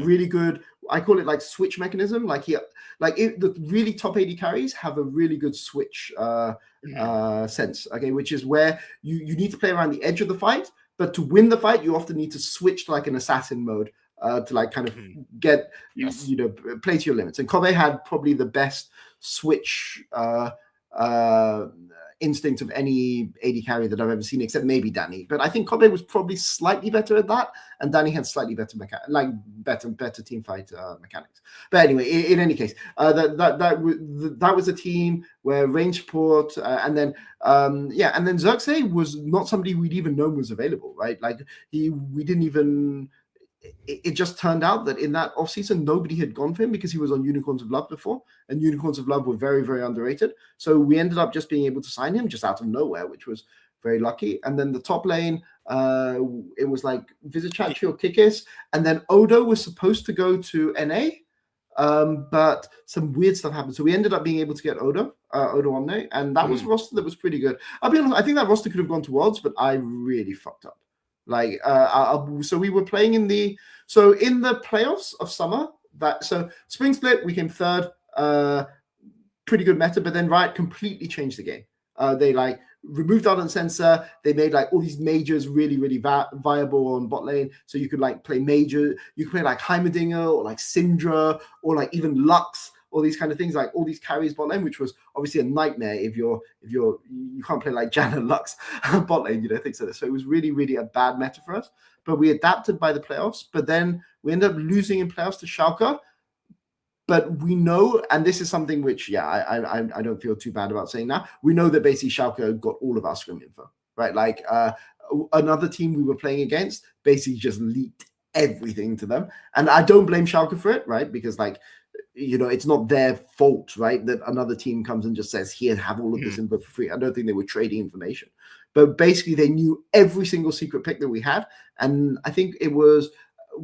really good. I call it like switch mechanism. The really top AD carries have a really good switch sense. Okay, which is where you need to play around the edge of the fight, but to win the fight, you often need to switch to like an assassin mode to like kind of get play to your limits. And Kobe had probably the best switch instinct of any AD carry that I've ever seen, except maybe Danny. But I think Kobe was probably slightly better at that, and Danny had slightly better better team fight mechanics. But anyway, in any case, that was a team where range support and then Xerxes was not somebody we'd even known was available, right? Like we didn't even. It just turned out that in that offseason, nobody had gone for him because he was on Unicorns of Love before, and Unicorns of Love were very, very underrated. So we ended up just being able to sign him just out of nowhere, which was very lucky. And then the top lane, it was like Vizichachi or Kikis, and then Odo was supposed to go to NA, but some weird stuff happened. So we ended up being able to get Odo Omne, and that was a roster that was pretty good. I'll be honest, I think that roster could have gone to Worlds, but I really fucked up. So we were playing in the playoffs of summer. So spring split, we came third, pretty good meta, but then Riot completely changed the game. They like removed Ardent Sensor. They made like all these majors really, really viable on bot lane. So you could like play major, you could play like Heimerdinger or like Syndra or like even Lux. All these kind of things, like all these carries bot lane, which was obviously a nightmare if you can't play like Jan and Lux bot lane, things like that. So it was really, really a bad meta for us. But we adapted by the playoffs. But then we ended up losing in playoffs to Schalke. But we know, and this is something which, I don't feel too bad about saying now. We know that basically Schalke got all of our scrim info, right? Like another team we were playing against basically just leaked everything to them, and I don't blame Schalke for it, right? Because like. It's not their fault, right? That another team comes and just says, here, have all of this info for free. I don't think they were trading information. But basically, they knew every single secret pick that we had. And I think it was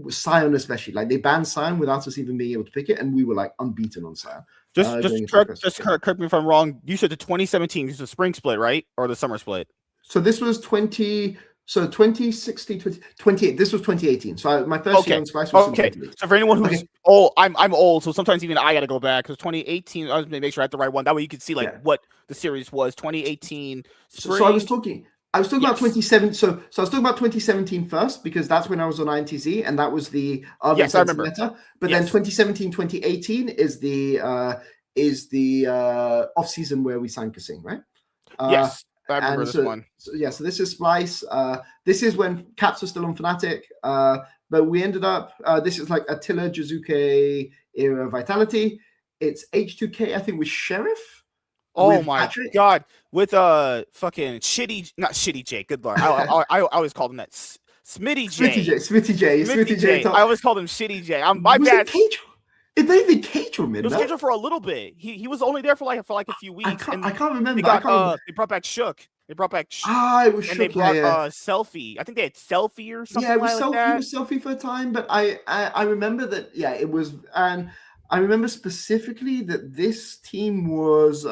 Sion especially. Like, they banned Sion without us even being able to pick it. And we were, like, unbeaten on Sion. Correct me if I'm wrong. You said the 2017 is the spring split, right? Or the summer split? So this was 2016, 2028. This was 2018. So my first year on Spice was 2018. So for anyone who's old, I'm old, so sometimes even I got to go back because 2018. I was going to make sure I had the right one. That way you could see what the series was. 2018. Spring. So I was talking about 2017. So I was talking about 2017 first because that's when I was on INTZ and that was the I remember. meta. But then 2017, 2018 is the off season where we signed Kasing, right? Yes. I remember this one. So this is Splice. This is when Caps were still on Fnatic. But we ended up, this is like Attila Jizuke era Vitality. It's H2K, I think, with Sheriff. Oh my Patrick. God. With fucking not Shitty J. Good lord. I always called him that. Smitty J. I always called him Shitty J. My bad. Did they even cage him? It was caged for a little bit. He was only there for like a few weeks. I can't remember. They brought back Shook. It was Shook. And they brought Selfie. I think they had Selfie or something. Yeah, it was Selfie. It was Selfie for a time, but I remember that. Yeah, it was, and I remember specifically that this team was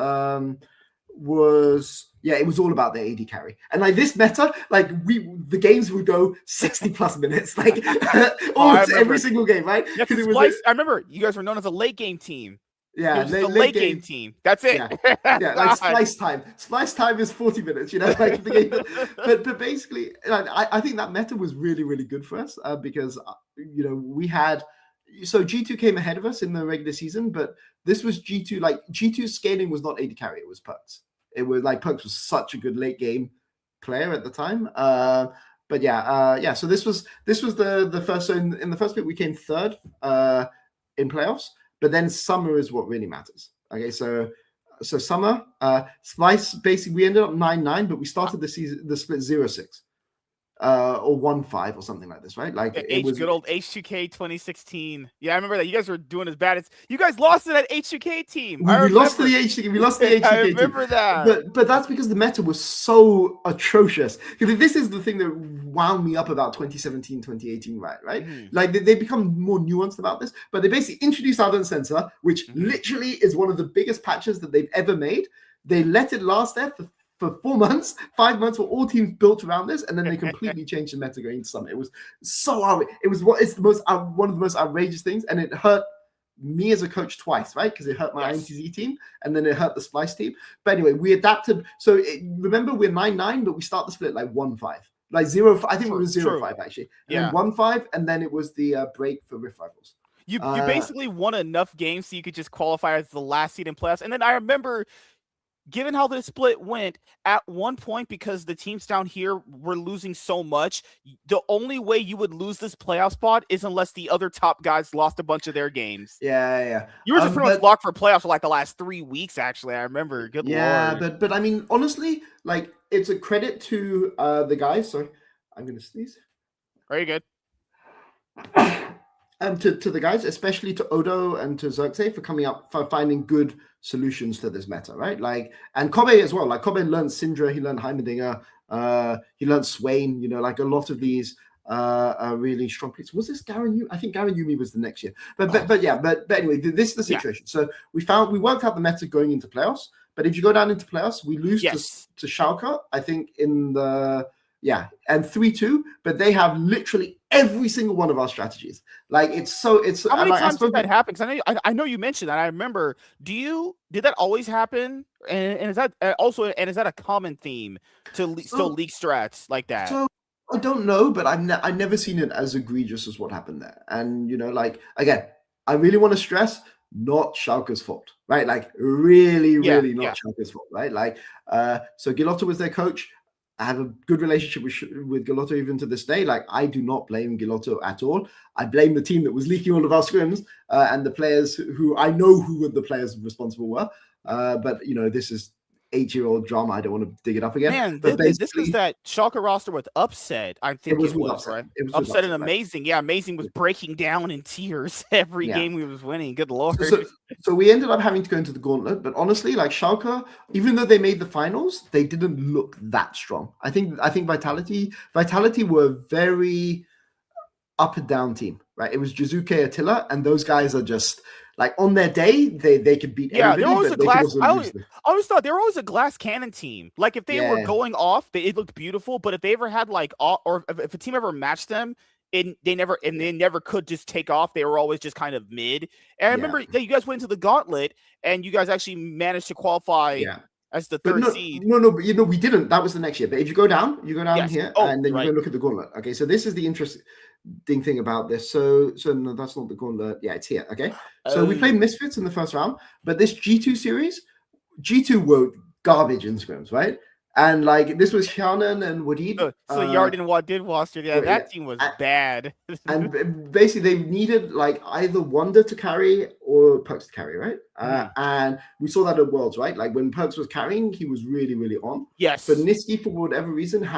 it was all about the AD carry. And like this meta, like the games would go 60 plus minutes, like almost every single game, right? Yeah, Splice, I remember you guys were known as a late game team. Yeah, the late game team. That's it. Yeah, like Splice time. Splice time is 40 minutes, like the game. But basically, I think that meta was really, really good for us because we had. So G2 came ahead of us in the regular season, but this was G2. Like G2's scaling was not AD carry; it was Perks. It was like Perks was such a good late game player at the time. But so this was the first. So in the first bit, we came third in playoffs. But then summer is what really matters. Okay, so summer, Splice, basically we ended up 9-9, but we started the split 0-6. Or 1-5 or something like this, right? Like it was good old H2K 2016. Yeah, I remember that. You guys were doing as bad as you guys lost to that H2K team. We lost to the H2K. We lost to the H2K I remember team. that. But that's because the meta was so atrocious. Because this is the thing that wound me up about 2017, 2018, right? Mm-hmm. Like they become more nuanced about this, but they basically introduced Ardent Sensor, which literally is one of the biggest patches that they've ever made. They let it last there for for 4 months, 5 months were all teams built around this, and then they completely changed the meta going into Summit. It was so it was it's the most one of the most outrageous things, and it hurt me as a coach twice, right? Because it hurt my INTZ team, and then it hurt the Splice team. But anyway, we adapted. So remember, we're 9-9, but we start the split like 1-5. Like 0, I think it was 0-5 actually. And then 1-5, and then it was the break for Rift Rivals. You basically won enough games so you could just qualify as the last seed in playoffs. And then I remember, given how the split went, at one point, because the teams down here were losing so much, the only way you would lose this playoff spot is unless the other top guys lost a bunch of their games. Yeah. You were just pretty much locked for playoffs for like the last 3 weeks, actually. I remember. Good Lord. But I mean, honestly, like, it's a credit to the guys. Sorry, I'm going to sneeze. Very good. To the guys, especially to Odo and to Xerxes for finding good solutions to this meta, right? Like, and Kobe as well. Like, Kobe learned Syndra, he learned Heimerdinger, he learned Swain. You know, like a lot of these are really strong players. Was this Garen Yumi? I think Garen Yumi was the next year. But anyway, this is the situation. So we worked out the meta going into playoffs. But if you go down into playoffs, we lose to Schalke, I think, in the and 3-2, but they have literally every single one of our strategies. Like, how many times did that happen? Because I know you mentioned that. I remember. Did that always happen? And is that also is that a common theme to still leak strats like that? So I don't know, but I've never seen it as egregious as what happened there. And you know, like, again, I really want to stress, not Schalke's fault, right? Like, really not Schalke's fault, right? Like, so Gilotto was their coach. I have a good relationship with Gilotto even to this day. Like, I do not blame Gilotto at all. I blame the team that was leaking all of our scrims and the players who I know who the players responsible were. But, you know, this is 8-year-old drama. I don't want to dig it up again. Man, this is that Schalke roster with Upset, I think it was right? It was Upset and Amazing. Right? Yeah, Amazing was breaking down in tears every game we was winning. Good Lord. So we ended up having to go into the gauntlet. But honestly, like, Schalke, even though they made the finals, they didn't look that strong. I think Vitality were very up and down team, right? It was Jizuke, Attila, and those guys are just... Like, on their day, they could beat everybody. They're always a glass. I always thought they were always a glass cannon team. Like, if they were going off, it looked beautiful. But if they ever had or if a team ever matched them, they never could just take off. They were always just kind of mid. And I remember that you guys went into the gauntlet, and you guys actually managed to qualify as the third seed. No, but you know, we didn't. That was the next year. But if you go down here, and then you go look at the gauntlet. Okay, so this is the interesting thing about this. So no, that's not the gauntlet. Yeah, it's here. Okay. So we played Misfits in the first round, but this G2 series, G2 were garbage in scrims, right? And like, this was Shannon and Wadid. So Yarden Wadid yeah, that team was bad. And basically, they needed like either Wonder to carry or Perks to carry, right? And we saw that at Worlds, right? Like, when Perks was carrying, he was really, really on. Yes. But Niski, for whatever reason,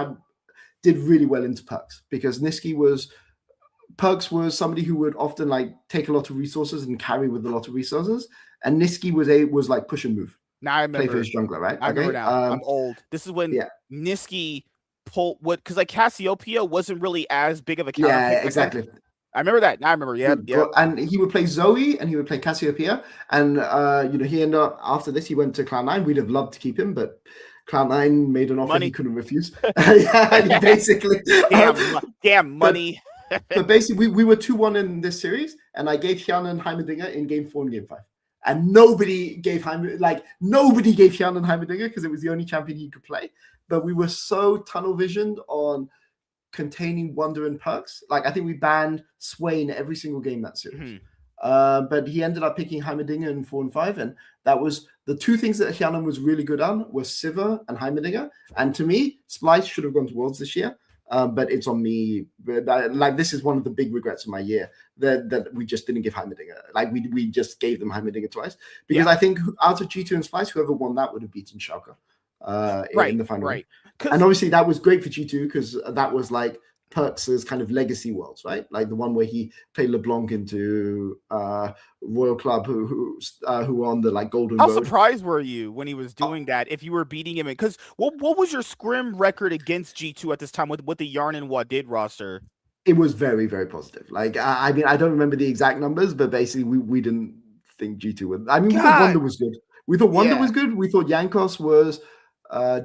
did really well into Perks, because Perks was somebody who would often like take a lot of resources and carry with a lot of resources, and Niski was like push and move. Now I remember. Play for his jungler, right? I remember now. I'm old. This is when Niski pulled because like Cassiopeia wasn't really as big of a counter. Yeah, exactly. I remember that. Now I remember. Yeah. And he would play Zoe and he would play Cassiopeia, and you know, he ended up after this he went to Cloud9. We'd have loved to keep him, but Cloud9 made an offer he couldn't refuse. Basically. Damn money. But basically, we were 2-1 in this series, and I gave Hyanan Heimerdinger in game 4 and game 5. And nobody gave Hyanan Heimerdinger because it was the only champion he could play. But we were so tunnel visioned on containing Wonder and Perks. Like, I think we banned Swain every single game that series. But he ended up picking Heimerdinger in 4 and 5, and that was the two things that Hyanan was really good on were Sivir and Heimerdinger. And to me, Splice should have gone to Worlds this year. But it's on me. Like, this is one of the big regrets of my year that we just didn't give Heimerdinger. Like, we just gave them Heimerdinger twice, because I think out of G2 and Splice, whoever won that would have beaten Schalke in the final. Right. And obviously that was great for G2 because that was like Perks' kind of legacy Worlds, right? Like the one where he played LeBlanc into Royal Club, who on the like Golden How Road. Surprised were you when he was doing that? If you were beating him, because what was your scrim record against G2 at this time with the Yarn and Wadid roster? It was very, very positive. Like, I mean, I don't remember the exact numbers, but basically we didn't think G2 would. I mean, we thought Wonder was good. We thought Wonder was good. We thought Yankos was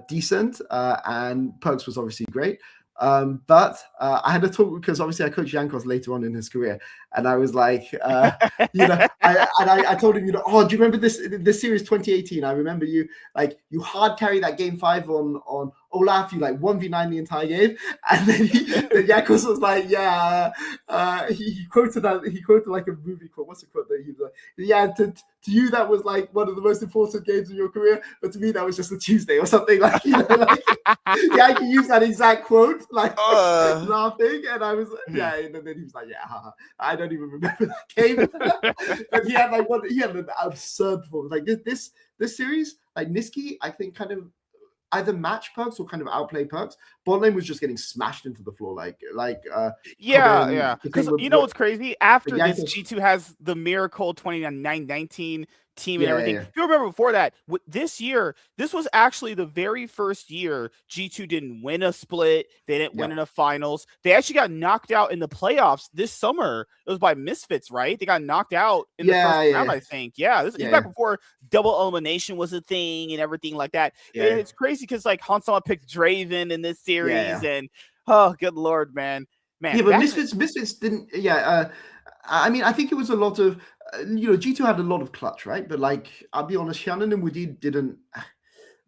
decent, and Perks was obviously great. But I had a talk because obviously I coached Yankos later on in his career, and I was like, I told him, oh, do you remember this series 2018? I remember you hard carry that game 5 on Olaf, you 1v9 the entire game, and then Yankos was like, he quoted like a movie quote. What's the quote that he was like? Yeah, to you that was like one of the most important games in your career, but to me that was just a Tuesday or something I can use that exact quote, laughing, and I was and then he was like, I don't even remember that game. But he had an absurd performance. Like this series, like Niski, I think kind of either match Perks or kind of outplay Perks. Bot lane was just getting smashed into the floor, because what's crazy? After this, G2 has the Miracle 29-19 team and everything. If you remember before that, this year, this was actually the very first year G2 didn't win a split. They didn't win in the finals. They actually got knocked out in the playoffs this summer. It was by Misfits, right? They got knocked out in the first round, I think. This is back before double elimination was a thing and everything like that. It's crazy because Hansama picked Draven in this series, and oh, good Lord, man. Yeah, but Misfits didn't. I mean, I think it was a lot of. G2 had a lot of clutch, right? But I'll be honest, Shannon and Woody didn't.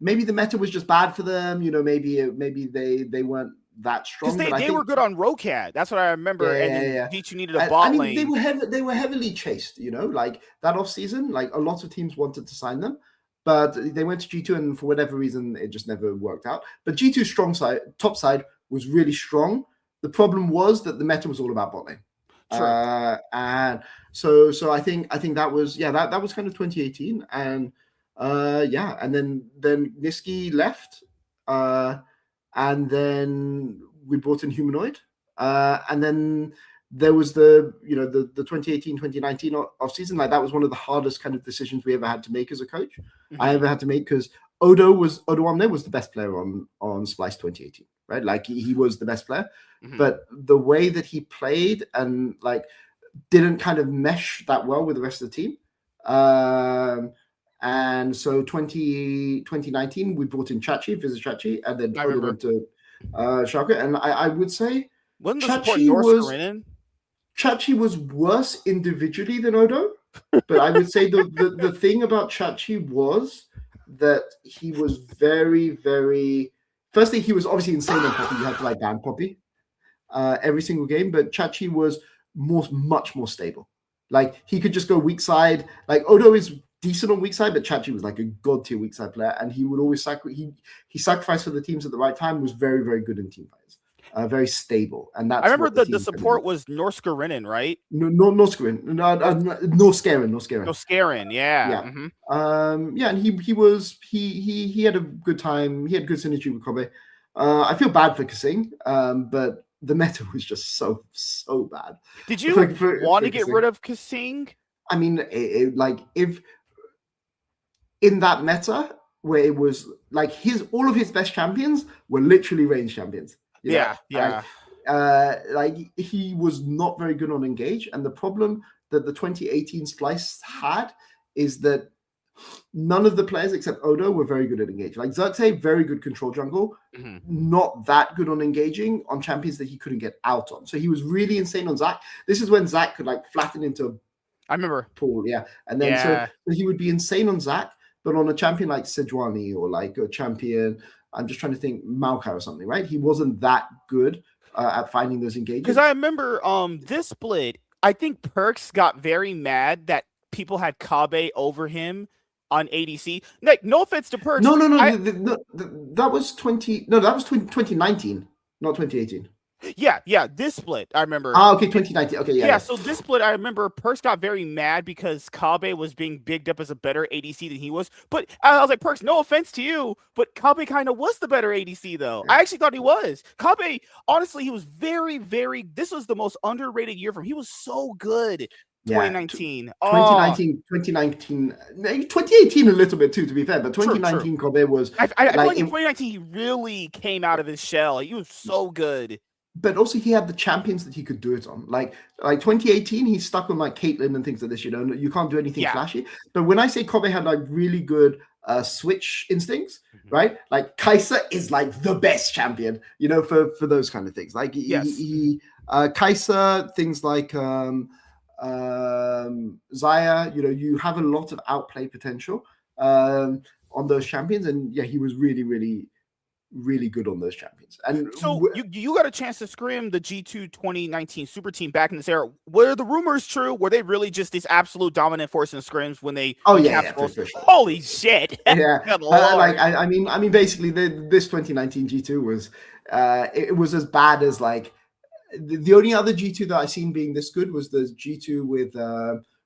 Maybe the meta was just bad for them. Maybe they weren't that strong. Because they were good on Rokad. That's what I remember. G2 needed a bot lane. They were heavily chased. That off season, a lot of teams wanted to sign them, but they went to G2, and for whatever reason, it just never worked out. But G2's top side was really strong. The problem was that the meta was all about bot lane. And so I think that was that was kind of 2018, and and then Niski left, and then we brought in Humanoid, and then there was the 2018-2019 off season. That was one of the hardest kind of decisions we ever had to make as a coach. I ever had to make, because Odo Omne was the best player on Splice 2018, right? He was the best player. But the way that he played and didn't kind of mesh that well with the rest of the team. And so 2019, we brought in Visit Chachi, and then Odo went to Schalke. And I would say Chachi was worse individually than Odo. But I would say the thing about Chachi was that he was very, very... Firstly, he was obviously insane on Poppy. You had to ban Poppy every single game, but Chachi was much more stable. He could just go weak side. Odo is decent on weak side, but Chachi was a god tier weak side player, and he would always he sacrificed for the teams at the right time. Was very, very good in team fights. Very stable, and that's. I remember the support was Norskarinen, right? No, Norskarinen. Norskarinen, yeah. And he had a good time. He had good synergy with Kobe. I feel bad for Kasing, but the meta was just so bad. Did you want to get rid of Kasing? I mean, if in that meta where it was all of his best champions were literally range champions. He was not very good on engage, and the problem that the 2018 Splice had is that none of the players except Odo were very good at engage. Xerxes, very good control jungle, not that good on engaging on champions that he couldn't get out on. So he was really insane on Zac. This is when Zac could flatten into I remember pool, and then so he would be insane on Zac, but on a champion like Sejuani or a champion, I'm just trying to think, Maokai or something, right? He wasn't that good at finding those engagements. Because I remember this split, I think Perks got very mad that people had Kabe over him on ADC. No offense to Perks. No. That was 2019, not 2018. Yeah, this split, I remember. Okay, 2019. Okay, yeah. So this split, I remember Perks got very mad because Kabe was being bigged up as a better ADC than he was. But I was like, Perks, no offense to you, but Kabe kind of was the better ADC, though. I actually thought he was. Kabe, honestly, he was very, very... This was the most underrated year for him. He was so good. 2019. 2018 a little bit too, to be fair, but 2019 Kobe was... I feel like in 2019 he really came out of his shell. He was so good. But also he had the champions that he could do it on. Like 2018, he's stuck on Caitlyn and things like this, you can't do anything flashy. But when I say Kobe had really good switch instincts, right? Like Kaiser is like the best champion, for those kind of things. Like Kaiser, things like Zaya, you have a lot of outplay potential on those champions, and he was really, really, really good on those champions. And so you got a chance to scrim the G2 2019 super team back in this era. Were the rumors true? Were they really just this absolute dominant force in scrims when they? For sure. Holy shit! I mean, basically, this 2019 G2 was it was as bad as like the only other G2 that I've seen being this good was the G2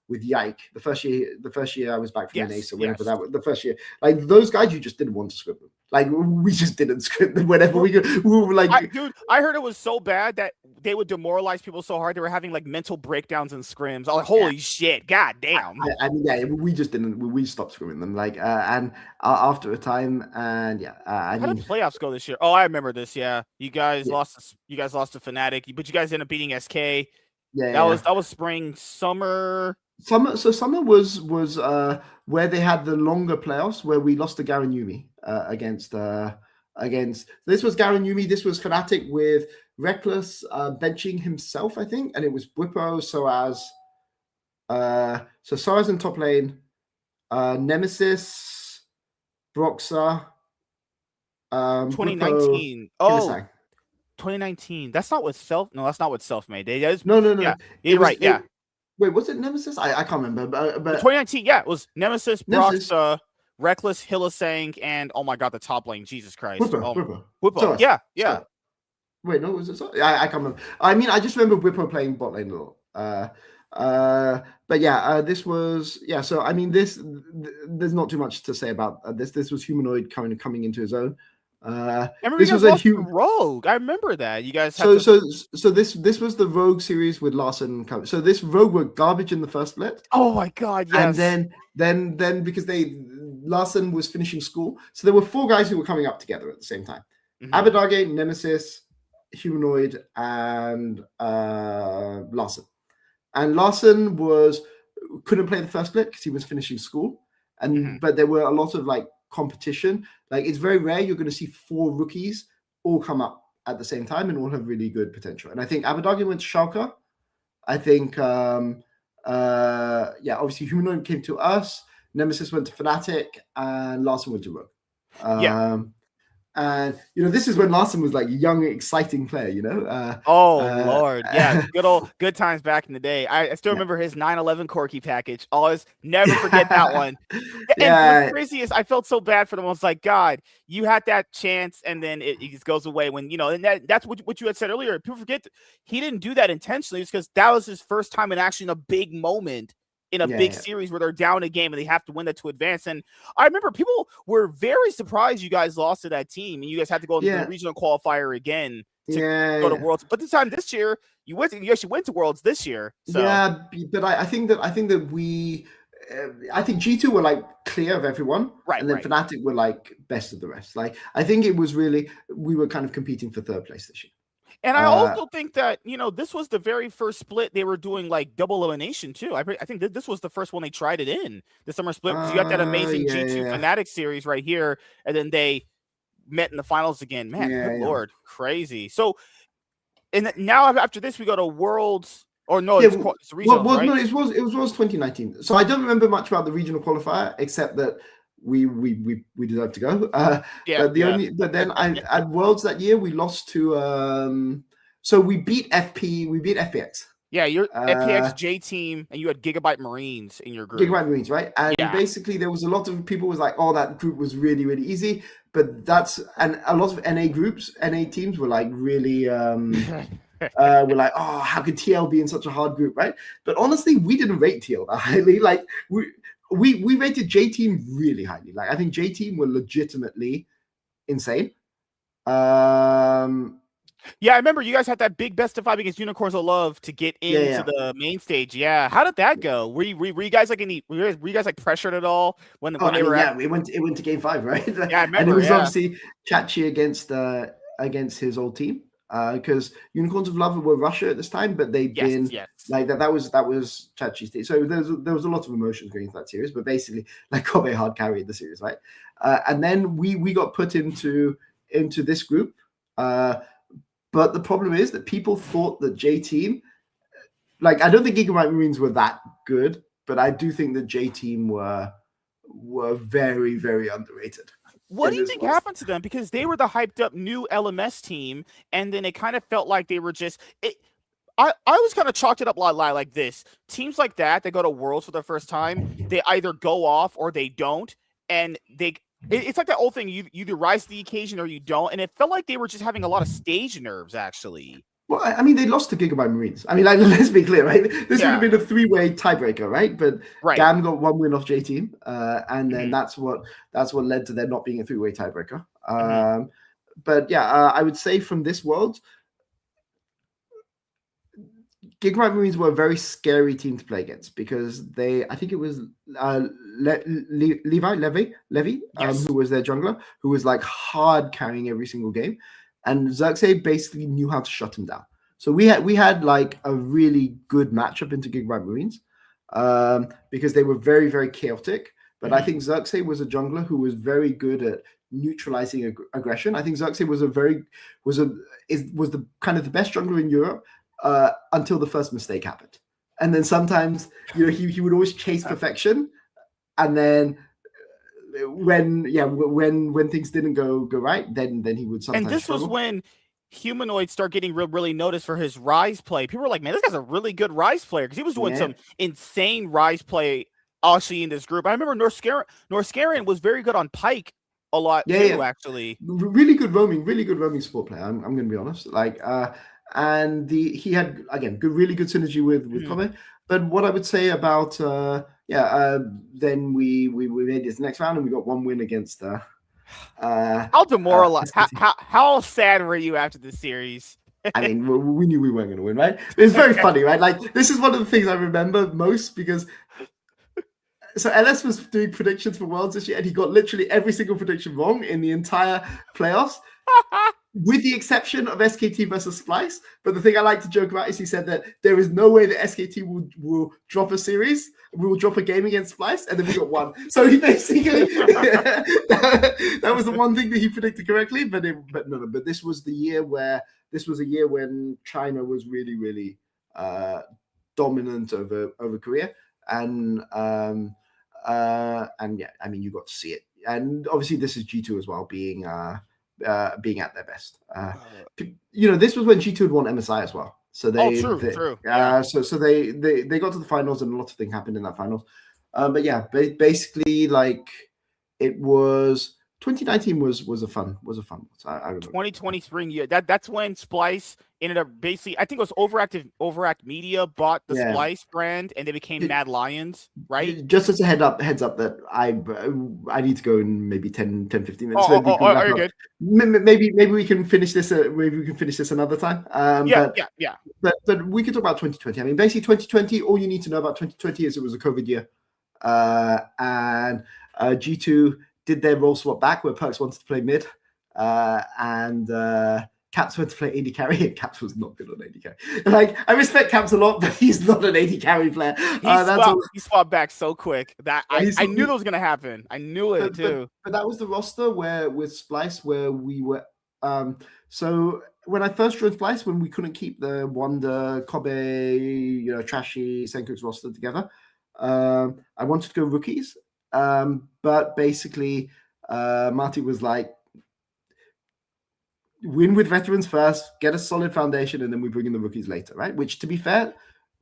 with Yike. The first year I was back from NA, so whenever that was the first year, like those guys, you just didn't want to script them. Like we just didn't script them whenever we were like. Dude, I heard it was so bad that they would demoralize people so hard they were having like mental breakdowns in scrims. I was like, holy shit, god damn. I mean, we just didn't. We stopped scrimming them. Like, and after a time, and how did playoffs go this year? Oh, I remember this. Yeah, you guys lost. You guys lost to Fnatic, but you guys ended up beating SK. That was spring, summer. Summer was where they had the longer playoffs where we lost to Garen Yumi against this was Garen Yumi, this was Fnatic with Reckless benching himself, I think, and it was Bwipo, Soaz in top lane, Nemesis, Broxa, 2019. Bwipo, 2019. That's not with Self. No, that's not with Self made. No. Yeah, you're right. Yeah. Wait, was it Nemesis? I can't remember. But 2019, yeah, it was Nemesis, Broxa, Reckless, Hillisang, and oh my god, the top lane, Jesus Christ, Bwipo. Yeah. Wait, no, was it? I can't remember. I mean, I just remember Bwipo playing bot lane a lot. But this was So I mean, there's not too much to say about this. This was Humanoid coming into his own. This was a huge Rogue. I remember that you guys. So this was the Rogue series with Larson. So this Rogue were garbage in the first split. Oh my god! Yes. And then because Larson was finishing school, so there were 4 guys who were coming up together at the same time: Abadage, Nemesis, Humanoid, and Larson. And Larson couldn't play the first split because he was finishing school, and but there were a lot of like competition. Like it's very rare you're going to see 4 rookies all come up at the same time and all have really good potential. And I think Abadage went to Schalke. I think obviously Humanoid came to us, Nemesis went to Fnatic, and Larson went to Rogue. And this is when Larson was like a young, exciting player. Lord, yeah, good times back in the day. I still remember his 9/11 Corki package. Always never forget that one. And what's crazy is I felt so bad for them. I was like, God, you had that chance, and then it just goes away. When and that's what you had said earlier. People forget he didn't do that intentionally. It's because that was his first time in actually in a big moment. In a big series where they're down a game and they have to win that to advance. And I remember people were very surprised you guys lost to that team and you guys had to go into the regional qualifier again to go to Worlds. But this time this year, you actually went to Worlds this year. So. Yeah, but I think that we I think G2 were like clear of everyone, right? And then Fnatic were like best of the rest. Like I think it was really we were kind of competing for 3rd place this year. And I also think that, this was the very first split they were doing like double elimination too. I think that this was the first one they tried it in the summer split. Because you got that amazing G2 Fnatic series right here. And then they met in the finals again. Man, good Lord, crazy. So, and now after this, we go to Worlds. Or no, it's regional, right? No, it was 2019. So I don't remember much about the regional qualifier except that we deserved to go. But then at Worlds that year we lost to so we beat FPX. Yeah, you're FPX J team, and you had Gigabyte Marines in your group. Gigabyte Marines, right? And basically there was a lot of people was like, oh, that group was really, really easy. But and a lot of NA teams were like really we're like, oh, how could TL be in such a hard group, right? But honestly, we didn't rate TL that highly. Like we rated J Team really highly. Like I think J Team were legitimately insane. Yeah, I remember you guys had that big best of 5 against Unicorns of Love to get into the main stage. Yeah, how did that go? Were you guys like were you guys like pressured at all when they were? Yeah, it went to game 5, right? Yeah, I remember. And it was obviously Chachi against his old team. because Unicorns of Love were Russia at this time, but they've been like that. That was Chachi State. So there was a lot of emotions going into that series, but basically like Kobe hard carried the series, right? And then we got put into this group. But the problem is that people thought that J Team, like I don't think Gigabyte Marines were that good, but I do think that J Team were very, very underrated. What do you think happened to them? Because they were the hyped up new LMS team, and then it kind of felt like they were just it. I always kind of chalked it up like this. Teams like that go to Worlds for the first time, they either go off or they don't, and it's like that old thing, you either rise to the occasion or you don't, and it felt like they were just having a lot of stage nerves, actually. Well, I mean, they lost to Gigabyte Marines. I mean, like, let's be clear, right? This would have been a 3-way tiebreaker, right? But GAM got 1 win off J Team, and then that's what led to there not being a 3-way tiebreaker. But yeah, I would say from this world, Gigabyte Marines were a very scary team to play against because I think it was Levi, who was their jungler, who was like hard carrying every single game. And Xerxes basically knew how to shut him down. So we had like a really good matchup into Gigabyte Marines because they were very, very chaotic. But I think Xerxes was a jungler who was very good at neutralizing aggression. I think Xerxes was the kind of the best jungler in Europe until the first mistake happened. And then sometimes he would always chase perfection, and then when things didn't go right, then he would sometimes. And this struggle. was when Humanoid started getting really noticed for his Rise play. People were like, "Man, this guy's a really good Rise player," because he was doing some insane Rise play actually in this group. I remember Norskarian was very good on Pike a lot too. Actually, really good roaming support player. I'm going to be honest. Like, and he had again really good synergy with Kobe. But what I would say about then we made this next round and we got 1 win against how demoralized how sad were you after this series? I mean, we knew we weren't going to win, right? It's very funny, right? Like, this is one of the things I remember most because so LS was doing predictions for Worlds this year and he got literally every single prediction wrong in the entire playoffs. With the exception of SKT versus Splice. But the thing I like to joke about is he said that there is no way that SKT will drop a series. We will drop a game against Splice, and then we got 1. So he basically that was the one thing that he predicted correctly. But this was the year when China was really, really dominant over Korea, and yeah, I mean, you got to see it, and obviously this is G2 as well being at their best. This was when G2 had won MSI as well. So true. So they got to the finals and a lot of things happened in that finals. But yeah, basically like it was 2019 was a fun I remember. 2020 spring year. That's when Splice ended up basically, I think it was Overact Media bought the Splice brand and they became Mad Lions, right? Just as a heads up that I need to go in maybe 10 15 minutes. Are you good? Maybe we can finish this another time. But we can talk about 2020. I mean, basically 2020, all you need to know about 2020 is it was a COVID year. And G2 did their role swap back where Perks wanted to play mid and Caps went to play AD carry, and Caps was not good on AD carry. Like, I respect Caps a lot, but he's not an AD carry player. He swapped back so quick that I knew that was going to happen. I knew it too. But that was the roster with Splice where we were. So when I first joined Splice, when we couldn't keep the Wonder, Kobe, Trashy, Senku's roster together, I wanted to go rookies. But basically, Marty was like, win with veterans first, get a solid foundation, and then we bring in the rookies later, right? Which, to be fair,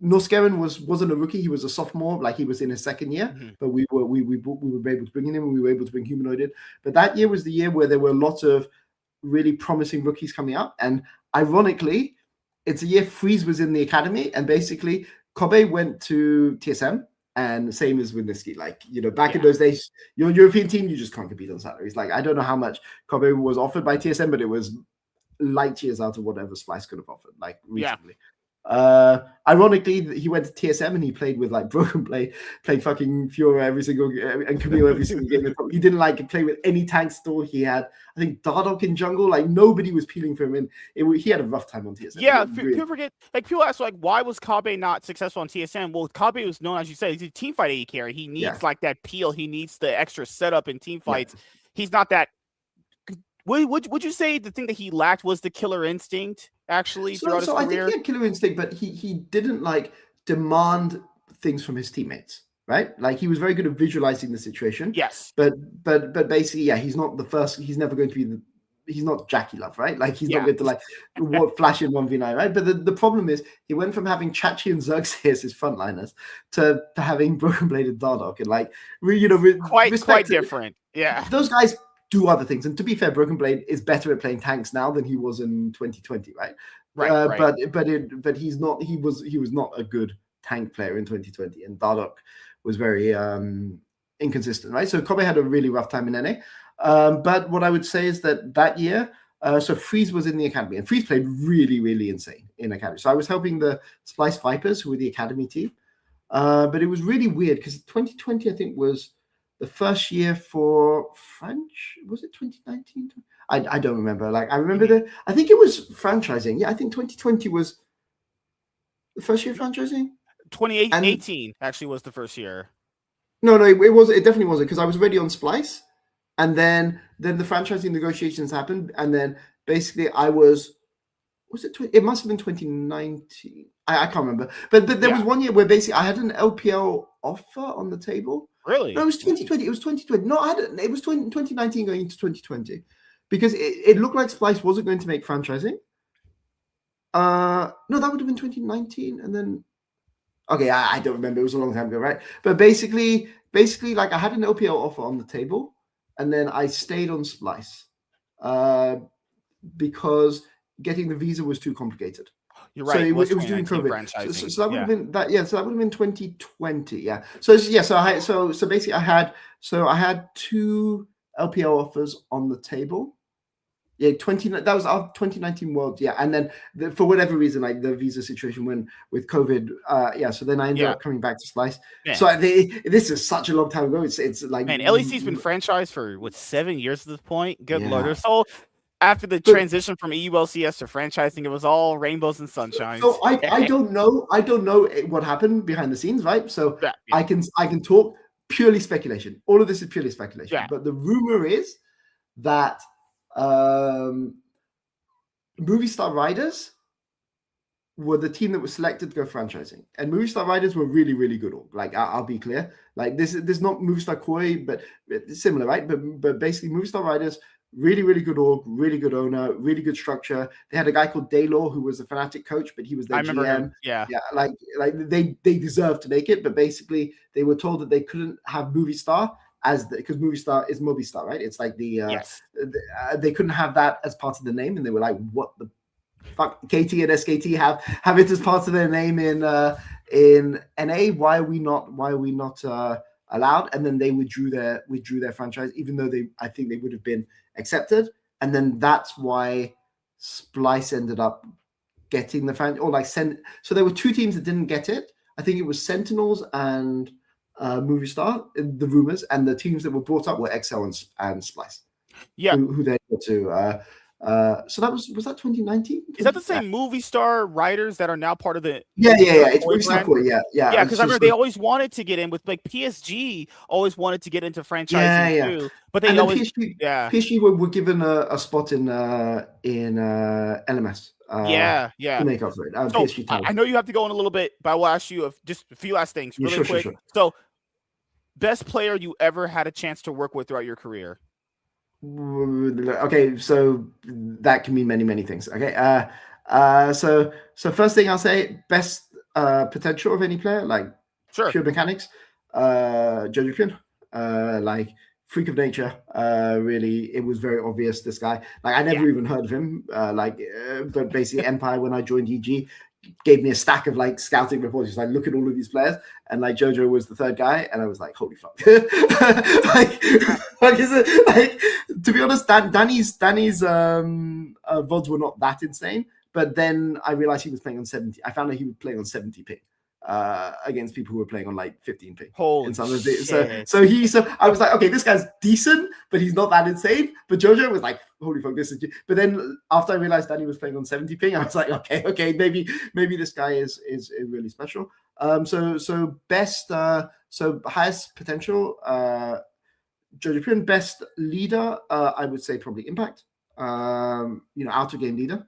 Norskaren wasn't a rookie; he was a sophomore, like he was in his second year. But we were able to bring in him, and we were able to bring Humanoid in. But that year was the year where there were a lot of really promising rookies coming up, and ironically, it's a year Freeze was in the academy, and basically Kobe went to TSM. And same as with Niski, like, back in those days, your European team, you just can't compete on salaries. Like, I don't know how much Kobe was offered by TSM, but it was light years out of whatever Splice could have offered, like, reasonably. Ironically, he went to TSM and he played with like Broken Blade, played fucking Fiora every single and Camille every single game. He didn't like play with any tanks at all. He had, I think, Dardoch in jungle. Like nobody was peeling for him, and he had a rough time on TSM. Yeah, people forget. Like people ask, like, why was Kabe not successful on TSM? Well, Kabe was known, as you said, he's a team fight AD carry. He needs like that peel. He needs the extra setup in team fights. He's not that. Would you say the thing that he lacked was the killer instinct? Actually, throughout his career? I think he had killer instinct, but he didn't like demand things from his teammates, right? Like he was very good at visualizing the situation. Yes, but basically, yeah, he's not the first. He's never going to be he's not Jackie Love, right? Like he's not going to like flash in 1v9, right? But the problem is he went from having Chachi and Xerxes as his frontliners to having Broken Blade and Dardoch, and like quite different. Yeah, those guys do other things. And to be fair, Broken Blade is better at playing tanks now than he was in 2020, right? Right. But he's not. He was not a good tank player in 2020, and Dardoch was very inconsistent, right? So Kobe had a really rough time in NA. But what I would say is that year, so Freeze was in the academy, and Freeze played really, really insane in academy. So I was helping the Splice Vipers, who were the academy team. But it was really weird because 2020, I think, was the first year for French. Was it 2019? I don't remember. Like I remember I think it was franchising. Yeah, I think 2020 was the first year of franchising. 2018 actually was the first year. No, it was. It definitely wasn't, because I was already on Splice, and then the franchising negotiations happened, and then basically I was it? It must have been 2019. I can't remember, but there was one year where basically I had an LPL offer on the table. Really? No, it was 2020. It was 2020. No, it was 2019 going into 2020, because it looked like Splice wasn't going to make franchising. No, that would have been 2019, and then. Okay, I don't remember. It was a long time ago, right? But basically, like I had an LPL offer on the table, and then I stayed on Splice because getting the visa was too complicated. You're right. So it was during COVID. So that would have been that. Yeah. So that would have been 2020. Yeah. So basically I had 2 LPL offers on the table. Yeah, that was our 2019 World. Yeah, and then for whatever reason, like the visa situation with COVID, so then I ended up coming back to Splice. Man. So this is such a long time ago. It's like, man, LEC's been franchised for 7 years at this point. Good Lord, so after the transition from EULCS to franchising, it was all rainbows and sunshine. So I don't know what happened behind the scenes, right? So I can talk purely speculation. All of this is purely speculation. Yeah. But the rumor is that Movie Star Riders were the team that was selected to go franchising, and Movie Star Riders were really, really good. Like I'll be clear, like this is not Movie Star Koi, but it's similar, right? But basically, Movie Star Riders, really, really good org, really good owner, really good structure. They had a guy called Daylor who was a Fnatic coach, but he was their GM. Him. Yeah, like they deserved to make it, but basically they were told that they couldn't have Movie Star because Movie Star is Movistar, right? It's like they couldn't have that as part of the name, and they were like, "What the fuck?" KT and SKT have it as part of their name in NA. Why are we not allowed? And then they withdrew their franchise, even though I think they would have been accepted. And then that's why Splice ended up getting the franchise, or like So there were 2 teams that didn't get it. I think it was Sentinels and Movie Star, the rumors, and the teams that were brought up were XL and Splice. Yeah, who they got to. So that was that 2019? Is that the same Movie Star writers that are now part of the? Yeah. It's Movie Star Core. Yeah. Because I remember they always wanted to get in with, like, PSG always wanted to get into franchising too, but they always PSG were given a spot in LMS. To make up for it. PSG I know you have to go in a little bit, but I will ask you just a few last things really quick. Sure. So, best player you ever had a chance to work with throughout your career? Okay, so that can mean many, many things. Okay, so first thing I'll say, best potential of any player, like pure mechanics, Jojo Kyun, like freak of nature. Really, it was very obvious. This guy, like I never even heard of him. But basically, Empire, when I joined EG, gave me a stack of like scouting reports. He's like, look at all of these players, and like Jojo was the 3rd guy, and I was like, holy fuck! To be honest, Danny's VODs were not that insane, But then I realized he was playing on 70. I found out he was playing on 70 ping. Against people who were playing on like 15 ping. Holy shit. So I was like, okay, this guy's decent, but he's not that insane. But Jojo was like, holy fuck, this is. But then after I realized Danny was playing on 70 ping, I was like, okay, maybe this guy is really special. So best, so highest potential, Jojo Pin, best leader, I would say probably Impact. Outer game leader.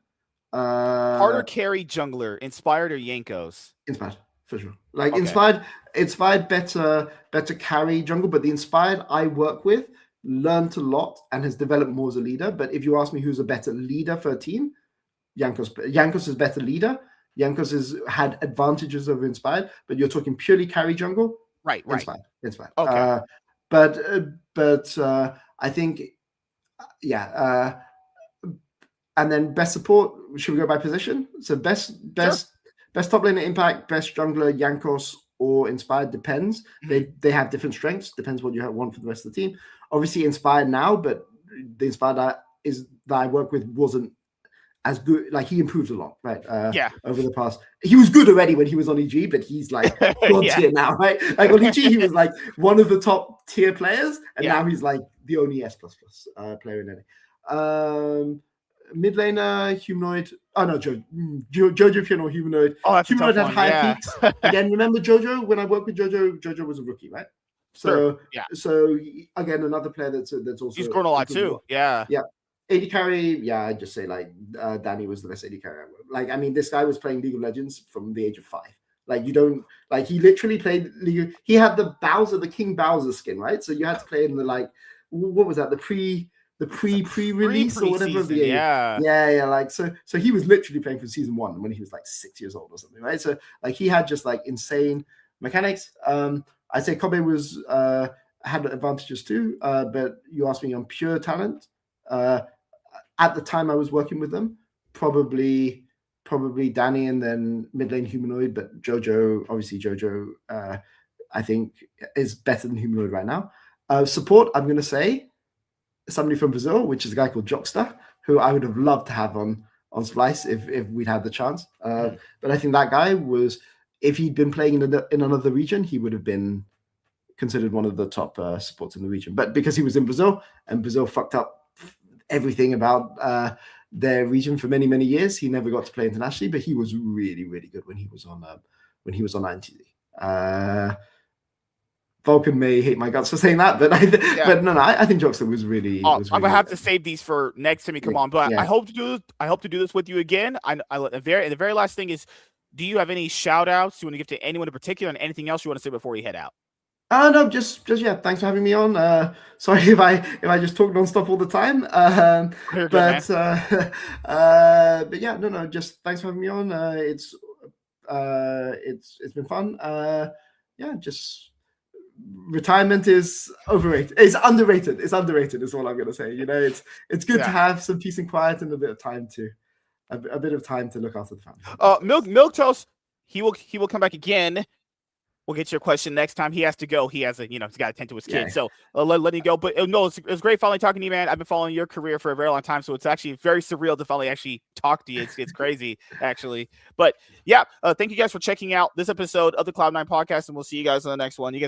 Harder carry jungler, Inspired or Yankos? Inspired. For sure. Like okay. Inspired better carry jungle, but the Inspired I work with learned a lot and has developed more as a leader. But if you ask me who's a better leader for a team, Yankos is better leader. Yankos has had advantages over Inspired, but you're talking purely carry jungle. Right. Inspired. Okay. But I think, and then best support, should we go by position? So best top laner Impact, best jungler Yankos or Inspired, depends. They have different strengths, depends what you want for the rest of the team. Obviously Inspired now, but the Inspired that I work with wasn't as good. Like he improved a lot, right? Over the past, he was good already when he was on EG, but he's like god tier now, right? Like on EG, he was like one of the top tier players, and now he's like the only S++ player in any. Mid laner, humanoid. Oh no, Jojo Piano, humanoid. Humanoid had high peaks. Again, remember Jojo? When I worked with Jojo was a rookie, right? So again, another player that's also he's grown a lot too. Yeah. AD carry, I'd just say like Danny was the best AD carry ever. Like, I mean, this guy was playing League of Legends from the age of 5. Like, you don't like he literally played League. He had the King Bowser skin, right? So you had to play in the like what was that? The pre-release or whatever. Like so he was literally playing for season 1 when he was like 6 years old or something, right? So like he had just like insane mechanics. I'd say Kobe was had advantages too, but you asked me on pure talent. At the time I was working with them, probably Danny and then mid lane humanoid, but Jojo I think is better than humanoid right now. Support, I'm gonna say somebody from Brazil, which is a guy called Jockster, who I would have loved to have on Splice if we'd had the chance. But I think that guy was, if he'd been playing in another region, he would have been considered one of the top supports in the region. But because he was in Brazil and Brazil fucked up everything about their region for many, many years, he never got to play internationally. But he was really, really good when he was on INTZ. Vulcan may hate my guts for saying that, but I think Jockster was really. I'm gonna have to save these for next time you come on. But I hope to do this with you again. The very last thing is, do you have any shout outs you want to give to anyone in particular, and anything else you want to say before we head out? No, just thanks for having me on. Sorry if I just talk nonstop all the time. Just thanks for having me on. It's been fun. Just. Retirement is overrated. It's underrated. It's underrated is all I'm going to say. You know, it's good to have some peace and quiet and a bit of time to look after the family. Milk Toast, he will come back again. We'll get your question next time. He has to go. He has he's got to tend to his kid. So let him go. But it was great finally talking to you, man. I've been following your career for a very long time, so it's actually very surreal to finally actually talk to you. It's crazy, actually. But thank you guys for checking out this episode of the Cloud9 Podcast, and we'll see you guys on the next one. You guys